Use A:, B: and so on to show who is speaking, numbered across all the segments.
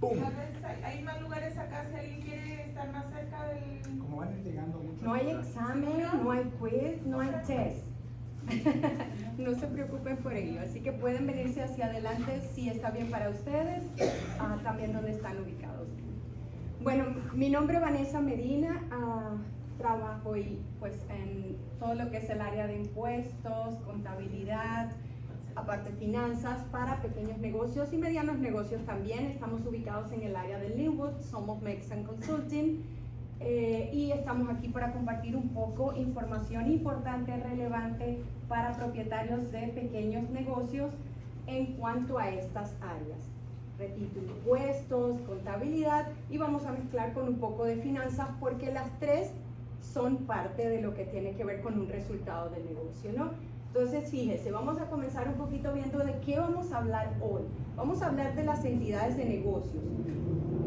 A: ¡Pum!
B: Hay más lugares acá si alguien quiere estar más cerca del...
A: Como van llegando muchos.
C: No hay examen, no hay quiz, no hay test. No se preocupen por ello, así que pueden venirse hacia adelante si está bien para ustedes, también donde están ubicados. Bueno, mi nombre es Vanessa Medina, trabajo pues en todo lo que es el área de impuestos, contabilidad, aparte finanzas para pequeños negocios y medianos negocios también. Estamos ubicados en el área de Linwood, somos Mexican Consulting. Y estamos aquí para compartir un poco información importante, relevante para propietarios de pequeños negocios en cuanto a estas áreas. Repito, impuestos, contabilidad y vamos a mezclar con un poco de finanzas porque las tres son parte de lo que tiene que ver con un resultado del negocio, ¿no? Entonces, fíjense, vamos a comenzar un poquito viendo de qué vamos a hablar hoy. Vamos a hablar de las entidades de negocios.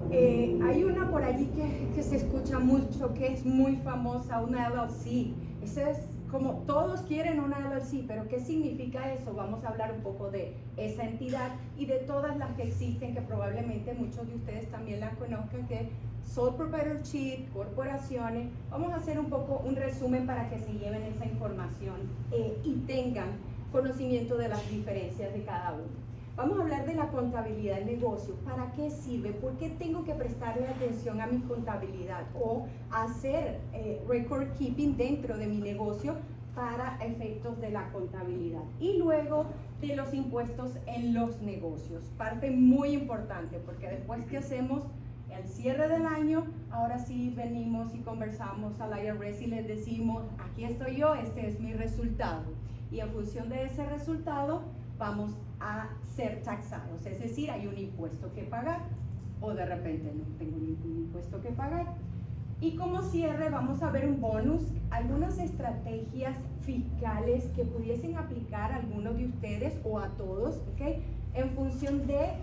C: Hay una por allí que se escucha mucho, que es muy famosa, una LLC. Ese es como todos quieren una LLC, pero ¿qué significa eso? Vamos a hablar un poco de esa entidad y de todas las que existen, que probablemente muchos de ustedes también la conozcan, que sole proprietorship, corporaciones. Vamos a hacer un poco un resumen para que se lleven esa información y tengan conocimiento de las diferencias de cada uno. Vamos a hablar de la contabilidad del negocio. ¿Para qué sirve? ¿Por qué tengo que prestarle atención a mi contabilidad o hacer record keeping dentro de mi negocio para efectos de la contabilidad? Y luego de los impuestos en los negocios. Parte muy importante porque después que hacemos el cierre del año, ahora sí venimos y conversamos al IRS y les decimos, aquí estoy yo, este es mi resultado. Y en función de ese resultado, vamos a ser taxados, es decir, hay un impuesto que pagar o de repente no tengo ningún impuesto que pagar. Y como cierre vamos a ver un bonus, algunas estrategias fiscales que pudiesen aplicar a algunos de ustedes o a todos, ¿ok? En función de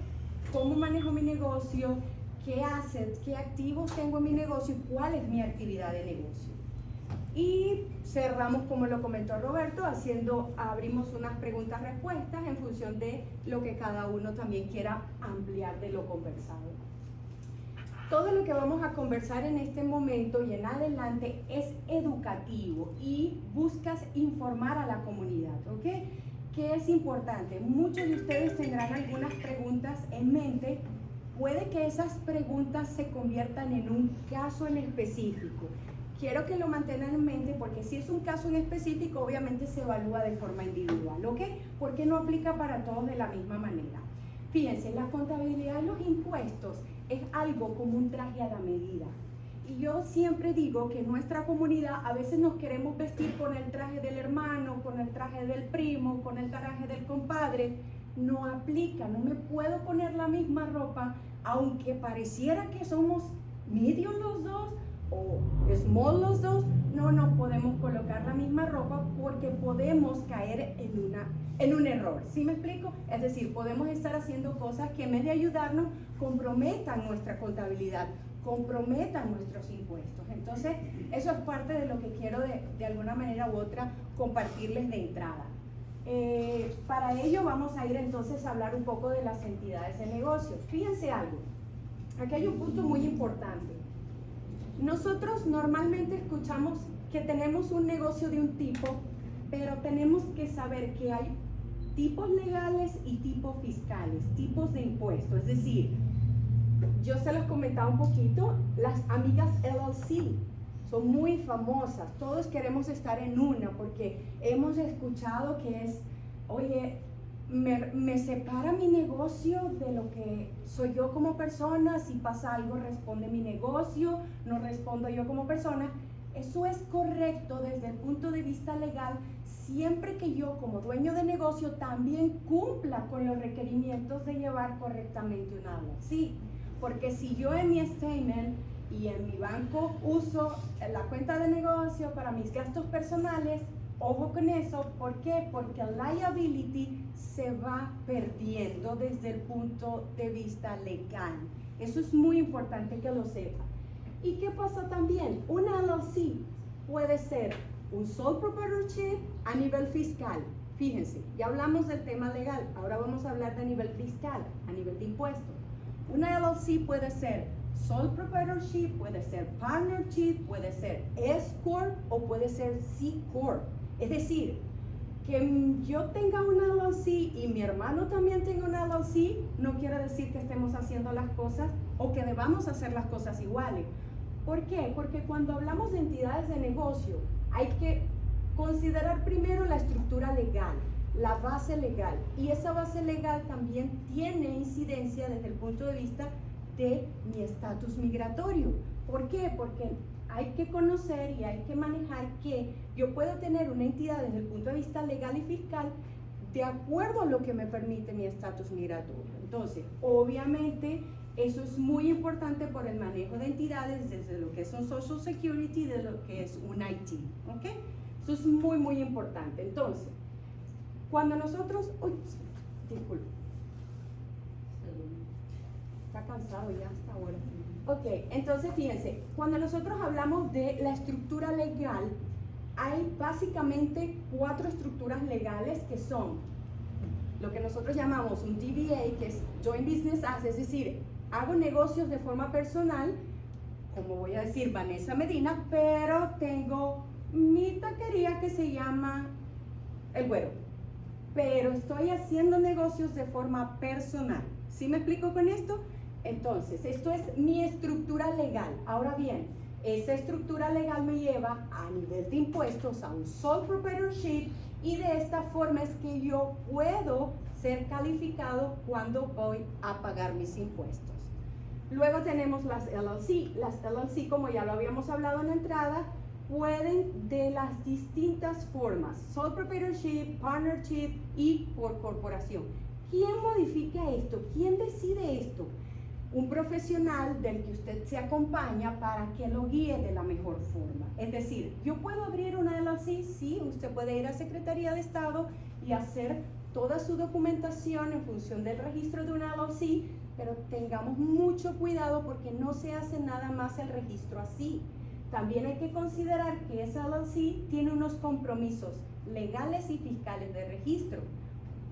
C: cómo manejo mi negocio, qué assets, qué activos tengo en mi negocio y cuál es mi actividad de negocio. Y cerramos, como lo comentó Roberto, abrimos unas preguntas-respuestas en función de lo que cada uno también quiera ampliar de lo conversado. Todo lo que vamos a conversar en este momento y en adelante es educativo y buscas informar a la comunidad, ¿ok? ¿Qué es importante? Muchos de ustedes tendrán algunas preguntas en mente. Puede que esas preguntas se conviertan en un caso en específico. Quiero que lo mantengan en mente porque si es un caso en específico, obviamente se evalúa de forma individual, ¿ok? Porque no aplica para todos de la misma manera. Fíjense, la contabilidad de los impuestos es algo como un traje a la medida. Y yo siempre digo que en nuestra comunidad a veces nos queremos vestir con el traje del hermano, con el traje del primo, con el traje del compadre. No aplica, no me puedo poner la misma ropa, aunque pareciera que somos medium los dos, o small los dos, no nos podemos colocar la misma ropa porque podemos caer en un error. ¿Sí me explico? Es decir, podemos estar haciendo cosas que en vez de ayudarnos comprometan nuestra contabilidad, comprometan nuestros impuestos. Entonces, eso es parte de lo que quiero de alguna manera u otra compartirles de entrada. Para ello vamos a ir entonces a hablar un poco de las entidades de negocio. Fíjense algo, aquí hay un punto muy importante. Nosotros normalmente escuchamos que tenemos un negocio de un tipo, pero tenemos que saber que hay tipos legales y tipos fiscales, tipos de impuestos. Es decir, yo se los comentaba un poquito, las amigas LLC son muy famosas, todos queremos estar en una porque hemos escuchado que es, oye, me separa mi negocio de lo que soy yo como persona, si pasa algo responde mi negocio, no respondo yo como persona. Eso es correcto desde el punto de vista legal, siempre que yo como dueño de negocio también cumpla con los requerimientos de llevar correctamente una LLC. Porque si yo en mi statement y en mi banco uso la cuenta de negocio para mis gastos personales, ojo con eso, ¿por qué? Porque el liability se va perdiendo desde el punto de vista legal. Eso es muy importante que lo sepan. ¿Y qué pasa también? Una LLC puede ser un sole proprietorship a nivel fiscal. Fíjense, ya hablamos del tema legal, ahora vamos a hablar de nivel fiscal, a nivel de impuestos. Una LLC puede ser sole proprietorship, puede ser partnership, puede ser S Corp o puede ser C Corp. Es decir, que yo tenga una LLC y mi hermano también tenga una LLC, no quiere decir que estemos haciendo las cosas o que debamos hacer las cosas iguales. ¿Por qué? Porque cuando hablamos de entidades de negocio, hay que considerar primero la estructura legal, la base legal. Y esa base legal también tiene incidencia desde el punto de vista de mi estatus migratorio. ¿Por qué? Porque hay que conocer y hay que manejar que yo puedo tener una entidad desde el punto de vista legal y fiscal de acuerdo a lo que me permite mi estatus migratorio. Entonces, obviamente, eso es muy importante por el manejo de entidades desde lo que es un Social Security, de lo que es un IT, ¿ok? Eso es muy, muy importante. Entonces, cuando nosotros... Uy, disculpe. Está cansado ya hasta ahora. Ok, entonces fíjense, cuando nosotros hablamos de la estructura legal, hay básicamente 4 estructuras legales que son lo que nosotros llamamos un DBA, que es Joint Business As, es decir, hago negocios de forma personal, como voy a decir Vanessa Medina, pero tengo mi taquería que se llama El Güero, pero estoy haciendo negocios de forma personal. ¿Sí me explico con esto? Entonces, esto es mi estructura legal. Ahora bien, esa estructura legal me lleva a nivel de impuestos a un sole proprietorship y de esta forma es que yo puedo ser calificado cuando voy a pagar mis impuestos. Luego tenemos las LLC. Las LLC, como ya lo habíamos hablado en la entrada, pueden de las distintas formas, sole proprietorship, partnership y por corporación. ¿Quién modifica esto? ¿Quién decide esto? Un profesional del que usted se acompaña para que lo guíe de la mejor forma. Es decir, yo puedo abrir una LLC, sí, usted puede ir a Secretaría de Estado y hacer toda su documentación en función del registro de una LLC, pero tengamos mucho cuidado porque no se hace nada más el registro así. También hay que considerar que esa LLC tiene unos compromisos legales y fiscales de registro.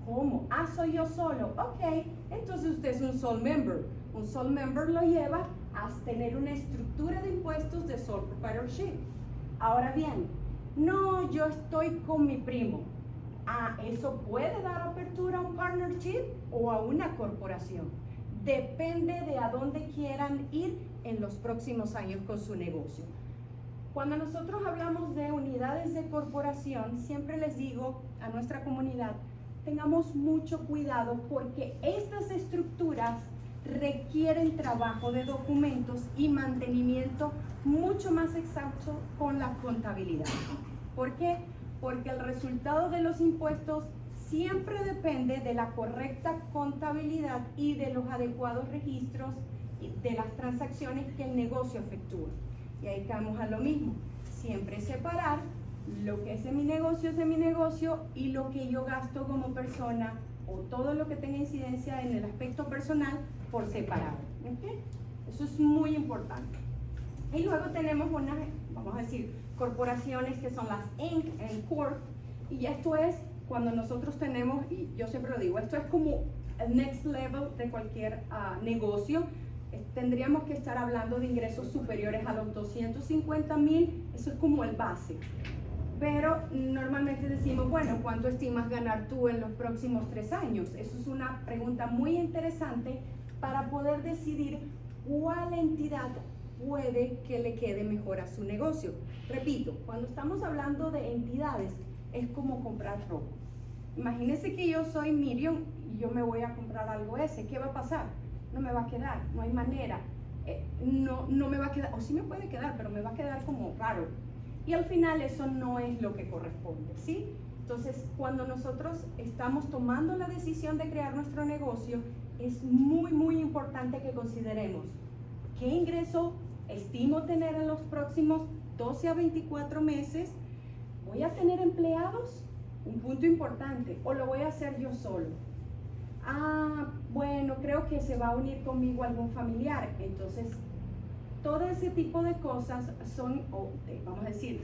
C: ¿Cómo? Ah, soy yo solo. Ok, entonces usted es un sole member. Un sole member lo lleva a tener una estructura de impuestos de sole proprietorship. Ahora bien, no, yo estoy con mi primo. Ah, eso puede dar apertura a un partnership o a una corporación. Depende de a dónde quieran ir en los próximos años con su negocio. Cuando nosotros hablamos de unidades de corporación, siempre les digo a nuestra comunidad, tengamos mucho cuidado porque estas estructuras requieren trabajo de documentos y mantenimiento mucho más exhausto con la contabilidad. ¿Por qué? Porque el resultado de los impuestos siempre depende de la correcta contabilidad y de los adecuados registros de las transacciones que el negocio efectúa. Y ahí caemos a lo mismo, siempre separar lo que es de mi negocio y lo que yo gasto como persona o todo lo que tenga incidencia en el aspecto personal por separado. ¿Okay? Eso es muy importante. Y luego tenemos unas, vamos a decir, corporaciones que son las Inc. and Corp. Y esto es cuando nosotros tenemos, y yo siempre lo digo, esto es como el next level de cualquier negocio. Tendríamos que estar hablando de ingresos superiores a los 250,000, eso es como el base. Pero normalmente decimos, bueno, ¿cuánto estimas ganar tú en los próximos 3 años? Eso es una pregunta muy interesante para poder decidir cuál entidad puede que le quede mejor a su negocio. Repito, cuando estamos hablando de entidades, es como comprar ropa. Imagínense que yo soy Miriam y yo me voy a comprar algo ese, ¿qué va a pasar? No me va a quedar, no hay manera, no me va a quedar, o sí me puede quedar, pero me va a quedar como raro. Y al final eso no es lo que corresponde, ¿sí? Entonces, cuando nosotros estamos tomando la decisión de crear nuestro negocio, es muy, muy importante que consideremos qué ingreso estimo tener en los próximos 12 a 24 meses. ¿Voy a tener empleados? Un punto importante. ¿O lo voy a hacer yo solo? Ah, bueno, creo que se va a unir conmigo algún familiar. Entonces, todo ese tipo de cosas son, vamos a decir,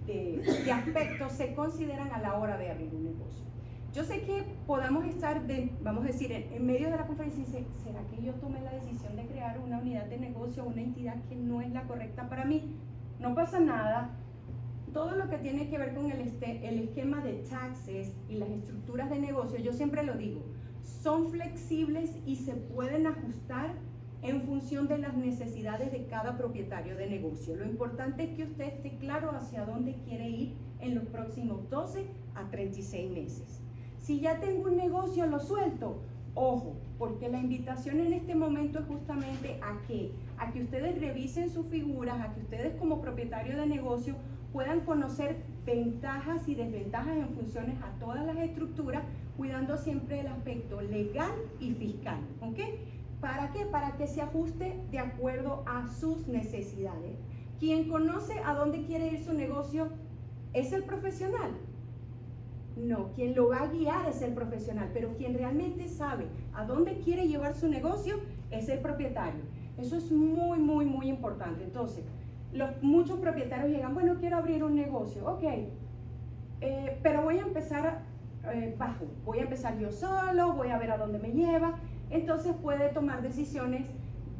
C: de aspectos se consideran a la hora de abrir un negocio. Yo sé que podamos estar, vamos a decir, en medio de la conferencia y decir, ¿será que yo tomé la decisión de crear una unidad de negocio, una entidad que no es la correcta para mí? No pasa nada. Todo lo que tiene que ver con el esquema de taxes y las estructuras de negocio, yo siempre lo digo, son flexibles y se pueden ajustar en función de las necesidades de cada propietario de negocio. Lo importante es que usted esté claro hacia dónde quiere ir en los próximos 12 a 36 meses. Si ya tengo un negocio, lo suelto. Ojo, porque la invitación en este momento es justamente a que ustedes revisen sus figuras, a que ustedes como propietario de negocio puedan conocer ventajas y desventajas en funciones a todas las estructuras, cuidando siempre el aspecto legal y fiscal, ¿ok? ¿Para qué? Para que se ajuste de acuerdo a sus necesidades. Quien conoce a dónde quiere ir su negocio es el profesional. No, quien lo va a guiar es el profesional, pero quien realmente sabe a dónde quiere llevar su negocio es el propietario. Eso es muy, muy, muy importante. Entonces, muchos propietarios llegan, bueno, quiero abrir un negocio, ok, pero voy a empezar bajo, voy a empezar yo solo, voy a ver a dónde me lleva. Entonces puede tomar decisiones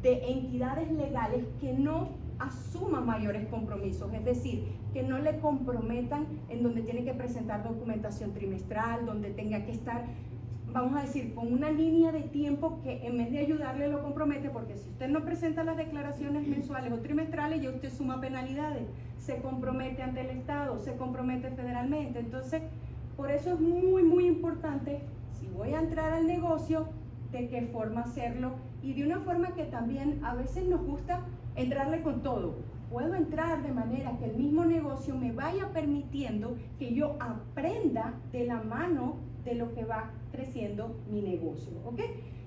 C: de entidades legales que no asuman mayores compromisos, es decir, que no le comprometan en donde tiene que presentar documentación trimestral, donde tenga que estar, vamos a decir, con una línea de tiempo que en vez de ayudarle lo compromete, porque si usted no presenta las declaraciones mensuales o trimestrales, ya usted suma penalidades, se compromete ante el Estado, se compromete federalmente. Entonces, por eso es muy, muy importante, si voy a entrar al negocio, de qué forma hacerlo y de una forma que también a veces nos gusta entrarle con todo. Puedo entrar de manera que el mismo negocio me vaya permitiendo que yo aprenda de la mano de lo que va creciendo mi negocio, ¿ok?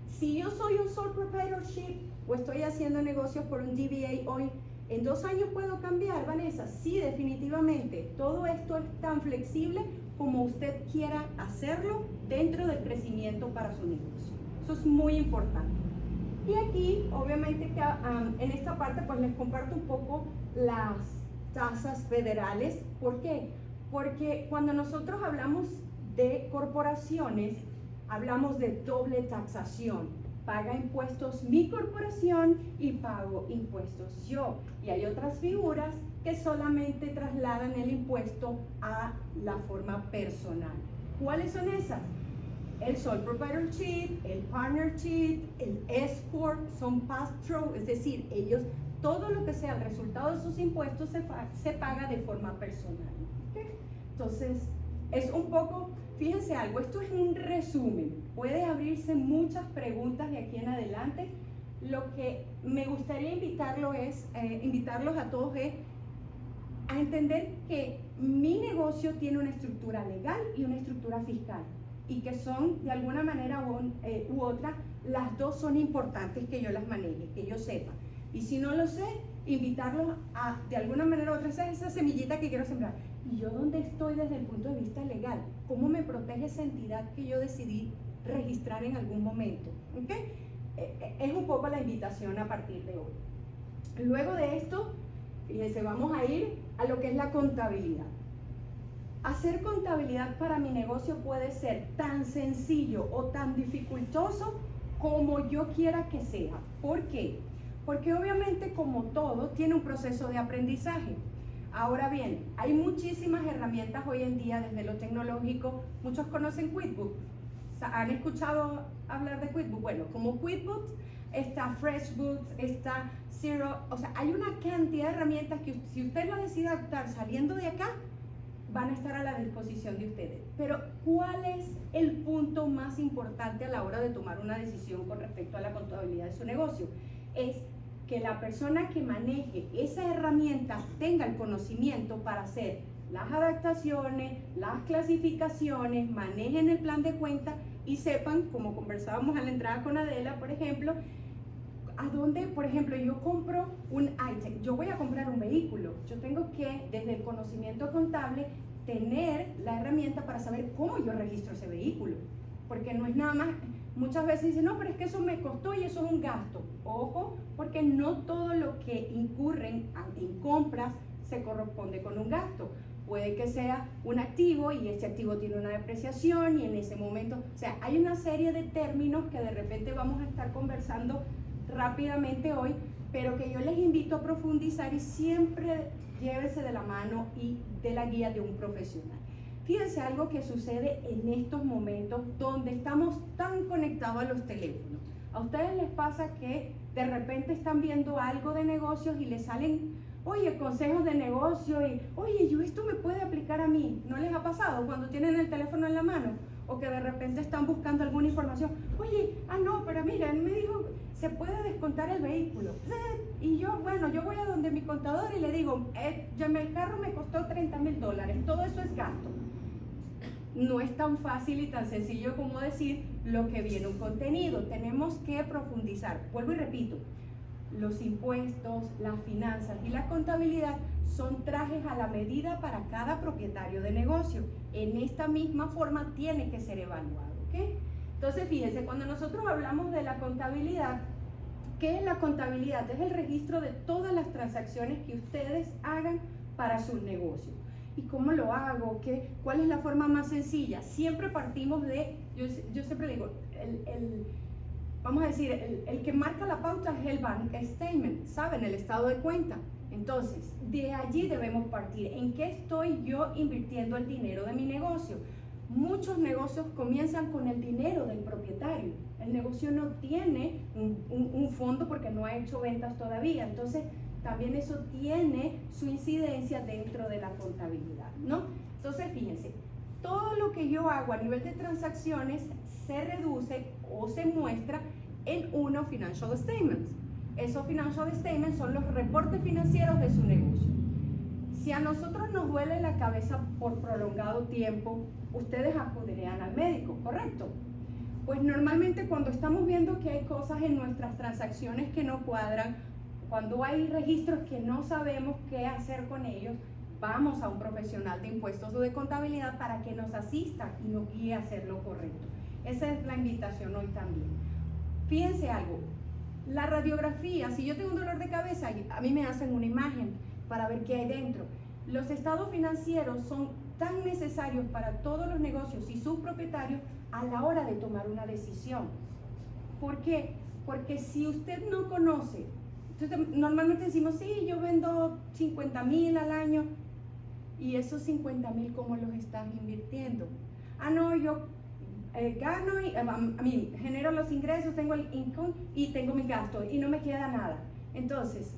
C: Si yo soy un sole proprietorship o estoy haciendo negocios por un DBA hoy, ¿en 2 años puedo cambiar, Vanessa? Sí, definitivamente. Todo esto es tan flexible como usted quiera hacerlo dentro del crecimiento para su negocio. Eso es muy importante. Y aquí, obviamente, que, en esta parte, pues les comparto un poco las tasas federales. ¿Por qué? Porque cuando nosotros hablamos de corporaciones, hablamos de doble taxación. Paga impuestos mi corporación y pago impuestos yo. Y hay otras figuras que solamente trasladan el impuesto a la forma personal. ¿Cuáles son esas? El sole proprietorship, el partnership, el S-corp son pass-through, es decir, ellos, todo lo que sea el resultado de sus impuestos se paga de forma personal. ¿Okay? Entonces, es un poco, fíjense algo, esto es un resumen, puede abrirse muchas preguntas de aquí en adelante. Lo que me gustaría invitarlos a todos es a entender que mi negocio tiene una estructura legal y una estructura fiscal, y que son de alguna manera u otra, las dos son importantes que yo las maneje, que yo sepa. Y si no lo sé, invitarlos a, de alguna manera u otra, esa semillita que quiero sembrar. ¿Y yo dónde estoy desde el punto de vista legal? ¿Cómo me protege esa entidad que yo decidí registrar en algún momento? ¿Okay? Es un poco la invitación a partir de hoy. Luego de esto, fíjense, vamos a ir a lo que es la contabilidad. Hacer contabilidad para mi negocio puede ser tan sencillo o tan dificultoso como yo quiera que sea. ¿Por qué? Porque obviamente, como todo, tiene un proceso de aprendizaje. Ahora bien, hay muchísimas herramientas hoy en día desde lo tecnológico. Muchos conocen QuickBooks. ¿Han escuchado hablar de QuickBooks? Bueno, como QuickBooks está FreshBooks, está Xero. O sea, hay una cantidad de herramientas que si usted la decide adoptar saliendo de acá, van a estar a la disposición de ustedes. Pero, ¿cuál es el punto más importante a la hora de tomar una decisión con respecto a la contabilidad de su negocio? Es que la persona que maneje esa herramienta tenga el conocimiento para hacer las adaptaciones, las clasificaciones, manejen el plan de cuenta y sepan, como conversábamos a la entrada con Adela, por ejemplo, a dónde, por ejemplo, yo compro un item, yo voy a comprar un vehículo, yo tengo que, desde el conocimiento contable, tener la herramienta para saber cómo yo registro ese vehículo, porque no es nada más, muchas veces dicen, no, pero es que eso me costó y eso es un gasto. Ojo, porque no todo lo que incurren en compras se corresponde con un gasto. puede que sea un activo y este activo tiene una depreciación y en ese momento, o sea, hay una serie de términos que de repente vamos a estar conversando rápidamente hoy, pero que yo les invito a profundizar y siempre llévese de la mano y de la guía de un profesional. Fíjense algo que sucede en estos momentos donde estamos tan conectados a los teléfonos. ¿A ustedes les pasa que de repente están viendo algo de negocios y les salen, oye, consejos de negocio y, oye, esto me puede aplicar a mí? ¿No les ha pasado cuando tienen el teléfono en la mano? O que de repente están buscando alguna información, oye, no, pero mira, él me dijo, se puede descontar el vehículo. Y yo, bueno, yo voy a donde mi contador y le digo, el carro me costó $30,000, todo eso es gasto. No es tan fácil y tan sencillo como decir lo que viene un contenido. Tenemos que profundizar. Vuelvo y repito, los impuestos, las finanzas y la contabilidad son trajes a la medida para cada propietario de negocio. En esta misma forma tiene que ser evaluado, ¿ok? Entonces, fíjense, cuando nosotros hablamos de la contabilidad, ¿qué es la contabilidad? Es el registro de todas las transacciones que ustedes hagan para su negocio. ¿Y cómo lo hago? ¿Cuál es la forma más sencilla? Siempre partimos de, yo siempre digo, vamos a decir, el que marca la pauta es el bank statement, ¿saben? El estado de cuenta. Entonces, de allí debemos partir. ¿En qué estoy yo invirtiendo el dinero de mi negocio? Muchos negocios comienzan con el dinero del propietario. El negocio no tiene un fondo porque no ha hecho ventas todavía. Entonces, también eso tiene su incidencia dentro de la contabilidad, ¿no? Entonces, fíjense, todo lo que yo hago a nivel de transacciones se reduce o se muestra en unos financial statements. Esos financial statements son los reportes financieros de su negocio. Si a nosotros nos duele la cabeza por prolongado tiempo, ustedes acudirían al médico, ¿correcto? Pues normalmente cuando estamos viendo que hay cosas en nuestras transacciones que no cuadran, cuando hay registros que no sabemos qué hacer con ellos, vamos a un profesional de impuestos o de contabilidad para que nos asista y nos guíe a hacer lo correcto. Esa es la invitación hoy también. Fíjense algo, la radiografía, si yo tengo un dolor de cabeza, a mí me hacen una imagen para ver qué hay dentro. Los estados financieros son tan necesarios para todos los negocios y sus propietarios a la hora de tomar una decisión. ¿Por qué? Porque si usted no conoce, entonces, normalmente decimos, sí, yo vendo 50,000 al año, y esos 50,000, ¿cómo los estás invirtiendo? No, yo gano, y, genero los ingresos, tengo el income y tengo mi gasto y no me queda nada. Entonces,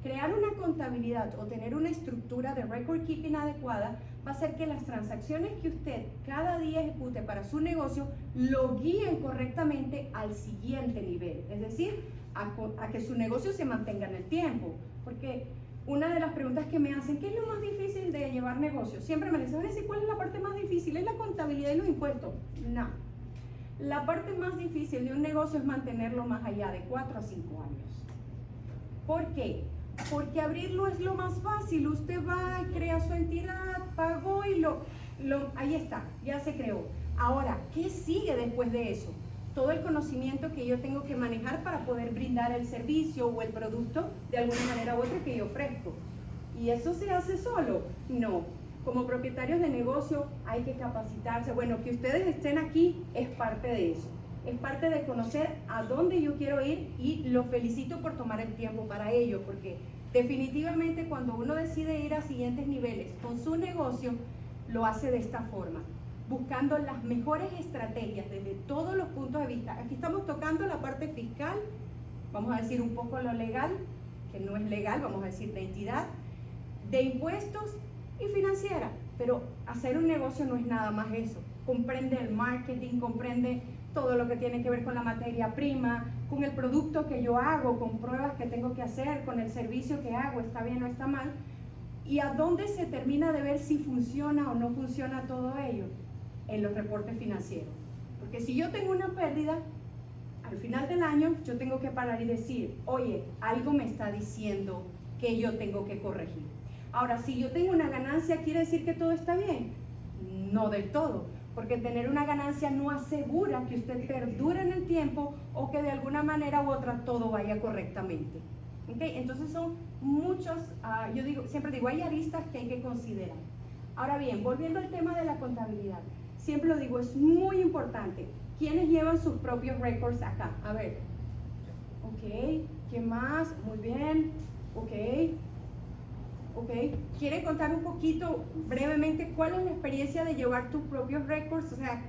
C: crear una contabilidad o tener una estructura de record keeping adecuada va a hacer que las transacciones que usted cada día ejecute para su negocio lo guíen correctamente al siguiente nivel, es decir, a que su negocio se mantenga en el tiempo. Porque una de las preguntas que me hacen, ¿qué es lo más difícil de llevar negocio? Siempre me dicen, ¿cuál es la parte más difícil? ¿Es la contabilidad y los impuestos? No. La parte más difícil de un negocio es mantenerlo más allá de 4 a 5 años. ¿Por qué? Porque abrirlo es lo más fácil. Usted va, crea su entidad, pagó y ahí está, ya se creó. Ahora, ¿qué sigue después de eso? Todo el conocimiento que yo tengo que manejar para poder brindar el servicio o el producto de alguna manera u otra que yo ofrezco. ¿Y eso se hace solo? No. Como propietarios de negocio hay que capacitarse. Bueno, que ustedes estén aquí es parte de eso. Es parte de conocer a dónde yo quiero ir y los felicito por tomar el tiempo para ello, porque definitivamente cuando uno decide ir a siguientes niveles con su negocio, lo hace de esta forma, buscando las mejores estrategias desde todos los puntos de vista. Aquí estamos tocando la parte fiscal, vamos a decir un poco lo legal, que no es legal, vamos a decir de entidad, de impuestos y financiera, pero hacer un negocio no es nada más eso. Comprende el marketing, comprende todo lo que tiene que ver con la materia prima, con el producto que yo hago, con pruebas que tengo que hacer, con el servicio que hago, está bien o está mal, y a dónde se termina de ver si funciona o no funciona todo ello, en los reportes financieros. Porque si yo tengo una pérdida, al final del año yo tengo que parar y decir, oye, algo me está diciendo que yo tengo que corregir. Ahora, si yo tengo una ganancia, ¿quiere decir que todo está bien? No del todo, porque tener una ganancia no asegura que usted perdure en el tiempo o que de alguna manera u otra todo vaya correctamente. ¿Okay? Entonces son muchos, siempre digo, hay aristas que hay que considerar. Ahora bien, volviendo al tema de la contabilidad, siempre lo digo, es muy importante. ¿Quiénes llevan sus propios records acá? A ver. Ok, ¿quién más? Muy bien. Ok. Ok. ¿Quieren contar un poquito, brevemente, cuál es la experiencia de llevar tus propios records? O sea,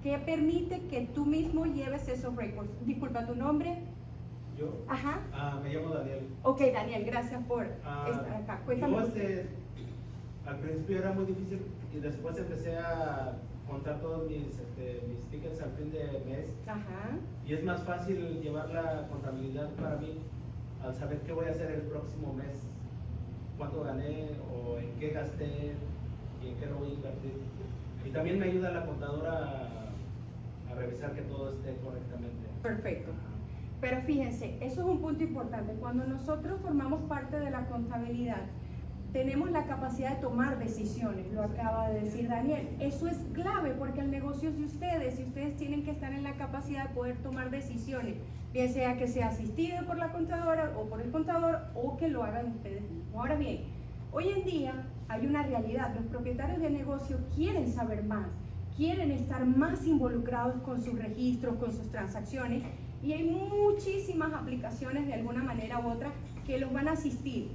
C: ¿qué permite que tú mismo lleves esos records? Disculpa, ¿tu nombre?
A: Yo.
C: Ajá.
A: Me llamo Daniel.
C: Ok, Daniel, gracias por estar acá. Cuéntame.
A: Al principio era muy difícil y después empecé a contar todos mis tickets al fin de mes.
C: Ajá.
A: Y es más fácil llevar la contabilidad para mí al saber qué voy a hacer el próximo mes, cuánto gané o en qué gasté y en qué lo voy a invertir. Y también me ayuda la contadora a revisar que todo esté correctamente.
C: Perfecto. Pero fíjense, eso es un punto importante. Cuando nosotros formamos parte de la contabilidad, tenemos la capacidad de tomar decisiones, lo acaba de decir Daniel. Eso es clave porque el negocio es de ustedes y ustedes tienen que estar en la capacidad de poder tomar decisiones, bien sea que sea asistido por la contadora o por el contador o que lo hagan ustedes mismos. Ahora bien, hoy en día hay una realidad, los propietarios de negocio quieren saber más, quieren estar más involucrados con sus registros, con sus transacciones y hay muchísimas aplicaciones de alguna manera u otra que los van a asistir,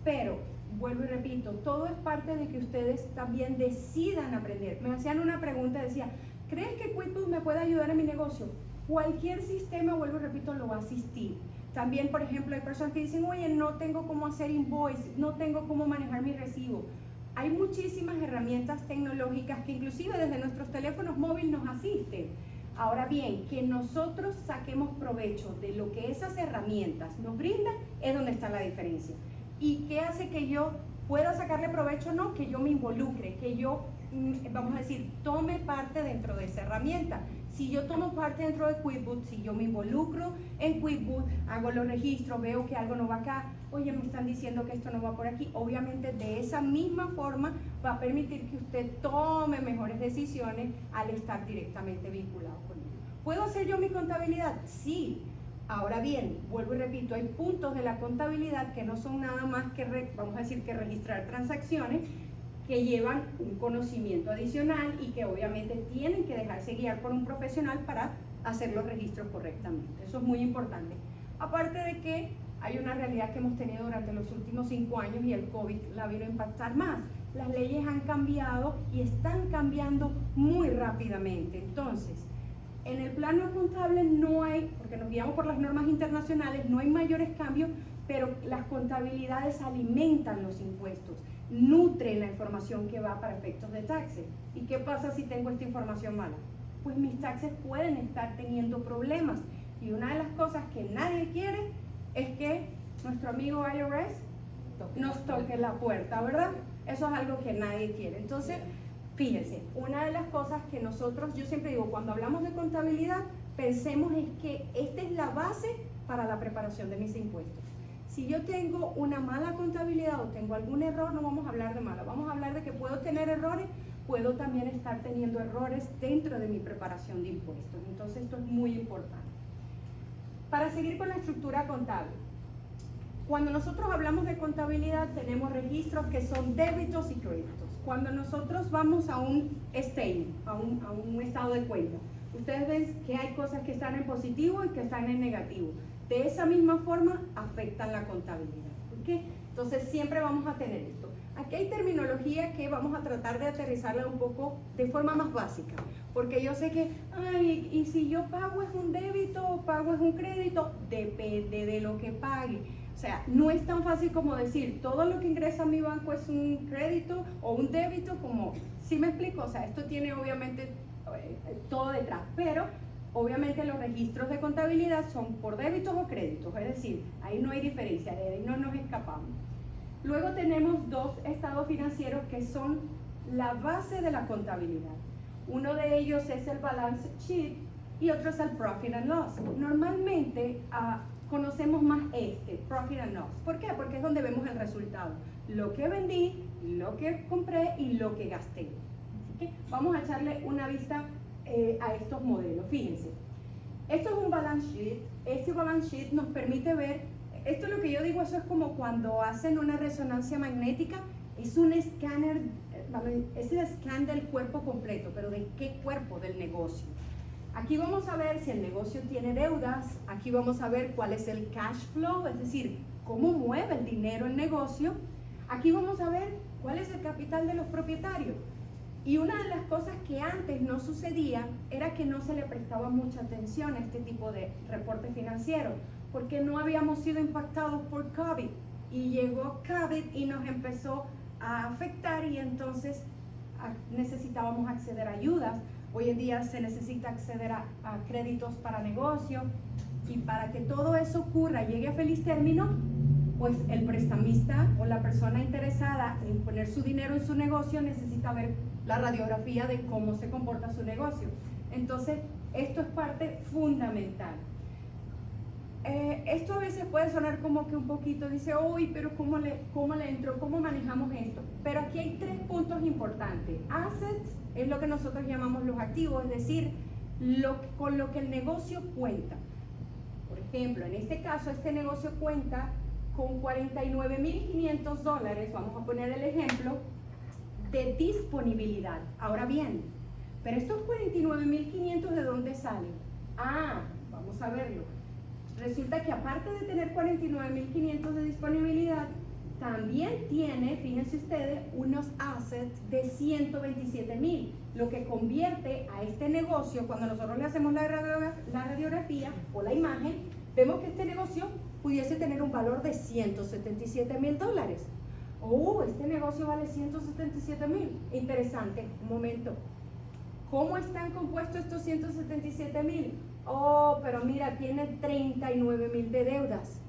C: pero vuelvo y repito, todo es parte de que ustedes también decidan aprender. Me hacían una pregunta, decía, ¿crees que QuickBooks me puede ayudar en mi negocio? Cualquier sistema, vuelvo y repito, lo va a asistir. También, por ejemplo, hay personas que dicen, oye, no tengo cómo hacer invoice, no tengo cómo manejar mi recibo. Hay muchísimas herramientas tecnológicas que inclusive desde nuestros teléfonos móviles nos asisten. Ahora bien, que nosotros saquemos provecho de lo que esas herramientas nos brindan es donde está la diferencia. ¿Y qué hace que yo pueda sacarle provecho? No, que yo me involucre, que yo, vamos a decir, tome parte dentro de esa herramienta. Si yo tomo parte dentro de QuickBooks, si yo me involucro en QuickBooks, hago los registros, veo que algo no va acá, oye, me están diciendo que esto no va por aquí, obviamente de esa misma forma va a permitir que usted tome mejores decisiones al estar directamente vinculado con él. ¿Puedo hacer yo mi contabilidad? Sí. Ahora bien, vuelvo y repito, hay puntos de la contabilidad que no son nada más que, vamos a decir, que registrar transacciones, que llevan un conocimiento adicional y que obviamente tienen que dejarse guiar por un profesional para hacer los registros correctamente. Eso es muy importante. Aparte de que hay una realidad que hemos tenido durante los últimos 5 años y el COVID la vino a impactar más. Las leyes han cambiado y están cambiando muy rápidamente. Entonces, en el plano contable no hay, porque nos guiamos por las normas internacionales, no hay mayores cambios, pero las contabilidades alimentan los impuestos, nutren la información que va para efectos de taxes. ¿Y qué pasa si tengo esta información mala? Pues mis taxes pueden estar teniendo problemas. Y una de las cosas que nadie quiere es que nuestro amigo IRS nos toque la puerta, ¿verdad? Eso es algo que nadie quiere. Entonces, fíjense, una de las cosas que nosotros, yo siempre digo, cuando hablamos de contabilidad, pensemos es que esta es la base para la preparación de mis impuestos. Si yo tengo una mala contabilidad o tengo algún error, no vamos a hablar de mala, vamos a hablar de que puedo tener errores, puedo también estar teniendo errores dentro de mi preparación de impuestos. Entonces esto es muy importante. Para seguir con la estructura contable, cuando nosotros hablamos de contabilidad tenemos registros que son débitos y créditos. Cuando nosotros vamos a un statement, a un estado de cuenta, ustedes ven que hay cosas que están en positivo y que están en negativo. De esa misma forma afectan la contabilidad. ¿Okay? Entonces siempre vamos a tener esto. Aquí hay terminología que vamos a tratar de aterrizarla un poco de forma más básica, porque yo sé que, ay, y si yo pago es un débito o pago es un crédito, depende de lo que pague. O sea, no es tan fácil como decir, todo lo que ingresa a mi banco es un crédito o un débito, como, ¿sí me explico? O sea, esto tiene obviamente todo detrás, pero obviamente los registros de contabilidad son por débitos o créditos, es decir, ahí no hay diferencia, de ahí no nos escapamos. Luego tenemos dos estados financieros que son la base de la contabilidad. Uno de ellos es el balance sheet y otro es el profit and loss. Normalmente conocemos más profit and loss. ¿Por qué? Porque es donde vemos el resultado. Lo que vendí, lo que compré y lo que gasté. Así que vamos a echarle una vista a estos modelos. Fíjense, esto es un balance sheet. Este balance sheet nos permite ver, esto es lo que yo digo, eso es como cuando hacen una resonancia magnética, es un escáner ese scan del cuerpo completo, pero ¿de qué cuerpo? Del negocio. Aquí vamos a ver si el negocio tiene deudas, aquí vamos a ver cuál es el cash flow, es decir, cómo mueve el dinero el negocio. Aquí vamos a ver cuál es el capital de los propietarios. Y una de las cosas que antes no sucedía era que no se le prestaba mucha atención a este tipo de reporte financiero, porque no habíamos sido impactados por COVID. Y llegó COVID y nos empezó a afectar y entonces necesitábamos acceder a ayudas. Hoy en día se necesita acceder a créditos para negocio, y para que todo eso ocurra, llegue a feliz término, pues el prestamista o la persona interesada en poner su dinero en su negocio necesita ver la radiografía de cómo se comporta su negocio. Entonces, esto es parte fundamental. Esto a veces puede sonar como que un poquito, dice, uy, pero ¿cómo le entro? ¿Cómo manejamos esto? Pero aquí hay 3 puntos importantes. Assets es lo que nosotros llamamos los activos, es decir, con lo que el negocio cuenta. Por ejemplo, en este caso, este negocio cuenta con $49,500, vamos a poner el ejemplo, de disponibilidad. Ahora bien, pero estos 49,500, ¿de dónde salen? Vamos a verlo. Resulta que aparte de tener 49,500 de disponibilidad, también tiene, fíjense ustedes, unos assets de 127,000, lo que convierte a este negocio, cuando nosotros le hacemos la radiografía o la imagen, vemos que este negocio pudiese tener un valor de $177,000. Este negocio vale 177,000. Interesante, un momento. ¿Cómo están compuestos estos 177,000? Pero mira, tiene 39,000 de deudas.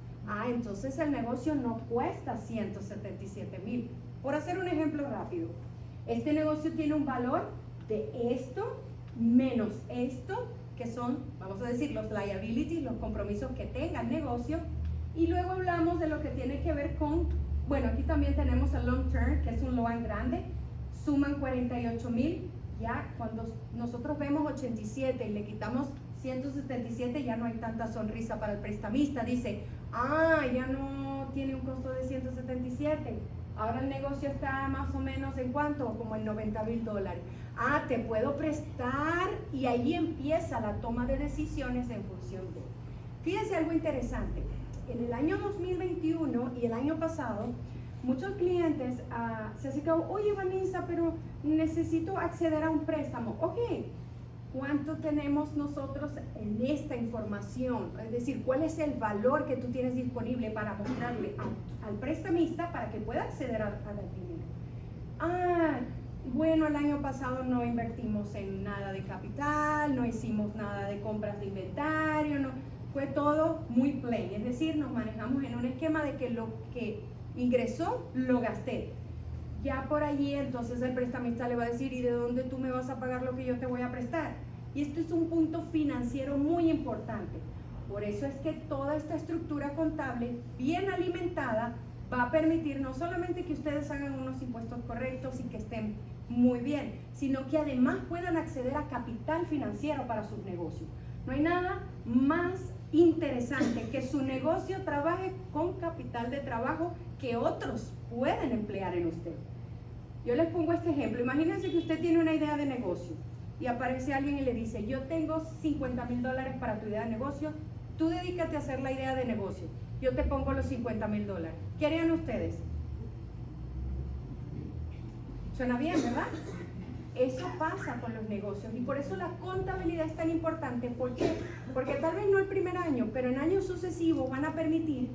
C: Entonces el negocio no cuesta 177,000. Por hacer un ejemplo rápido, este negocio tiene un valor de esto menos esto, que son, vamos a decir, los liabilities, los compromisos que tenga el negocio. Y luego hablamos de lo que tiene que ver con, bueno, aquí también tenemos el long term, que es un loan grande, suman 48,000. Ya cuando nosotros vemos 87 y le quitamos 177, ya no hay tanta sonrisa para el prestamista. Dice, ya no tiene un costo de 177. Ahora el negocio está más o menos en cuánto, como en $90,000. Te puedo prestar, y ahí empieza la toma de decisiones en función de. Fíjense algo interesante. En el año 2021 y el año pasado, muchos clientes se acercaban, oye Vanessa, pero necesito acceder a un préstamo. Ok, ¿cuánto tenemos nosotros en esta información? Es decir, ¿cuál es el valor que tú tienes disponible para mostrarle al prestamista para que pueda acceder al dinero? Bueno, el año pasado no invertimos en nada de capital, no hicimos nada de compras de inventario, fue todo muy plain. Es decir, nos manejamos en un esquema de que lo que ingresó, lo gasté. Ya por allí entonces el prestamista le va a decir, ¿y de dónde tú me vas a pagar lo que yo te voy a prestar? Y esto es un punto financiero muy importante. Por eso es que toda esta estructura contable bien alimentada va a permitir no solamente que ustedes hagan unos impuestos correctos y que estén muy bien, sino que además puedan acceder a capital financiero para sus negocios. No hay nada más interesante que su negocio trabaje con capital de trabajo que otros pueden emplear en usted. Yo les pongo este ejemplo. Imagínense que usted tiene una idea de negocio y aparece alguien y le dice, yo tengo $50,000 para tu idea de negocio, tú dedícate a hacer la idea de negocio, yo te pongo los $50,000. ¿Qué harían ustedes? Suena bien, ¿verdad? Eso pasa con los negocios, y por eso la contabilidad es tan importante. ¿Por qué? Porque tal vez no el primer año, pero en años sucesivos van a permitir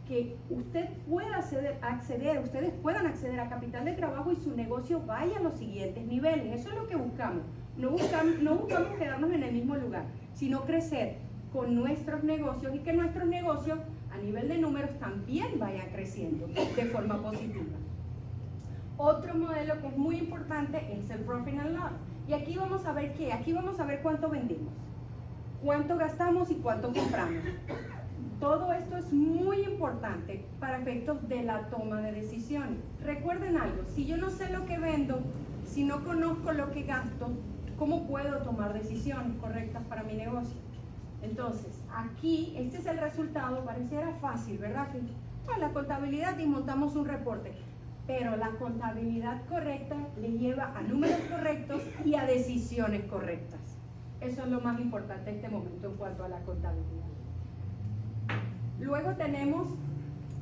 C: que usted pueda ustedes puedan acceder a capital de trabajo y su negocio vaya a los siguientes niveles. Eso es lo que buscamos. No buscamos quedarnos en el mismo lugar, sino crecer con nuestros negocios, y que nuestros negocios a nivel de números también vayan creciendo de forma positiva. Otro modelo que es muy importante es el Profit and Loss. Y aquí vamos a ver qué, aquí vamos a ver cuánto vendimos, cuánto gastamos y cuánto compramos. Todo esto es muy importante para efectos de la toma de decisiones. Recuerden algo, si yo no sé lo que vendo, si no conozco lo que gasto, ¿cómo puedo tomar decisiones correctas para mi negocio? Entonces, aquí, este es el resultado. Pareciera fácil, ¿verdad? La contabilidad, y montamos un reporte. pero la contabilidad correcta le lleva a números correctos y a decisiones correctas. Eso es lo más importante en este momento en cuanto a la contabilidad. Luego tenemos,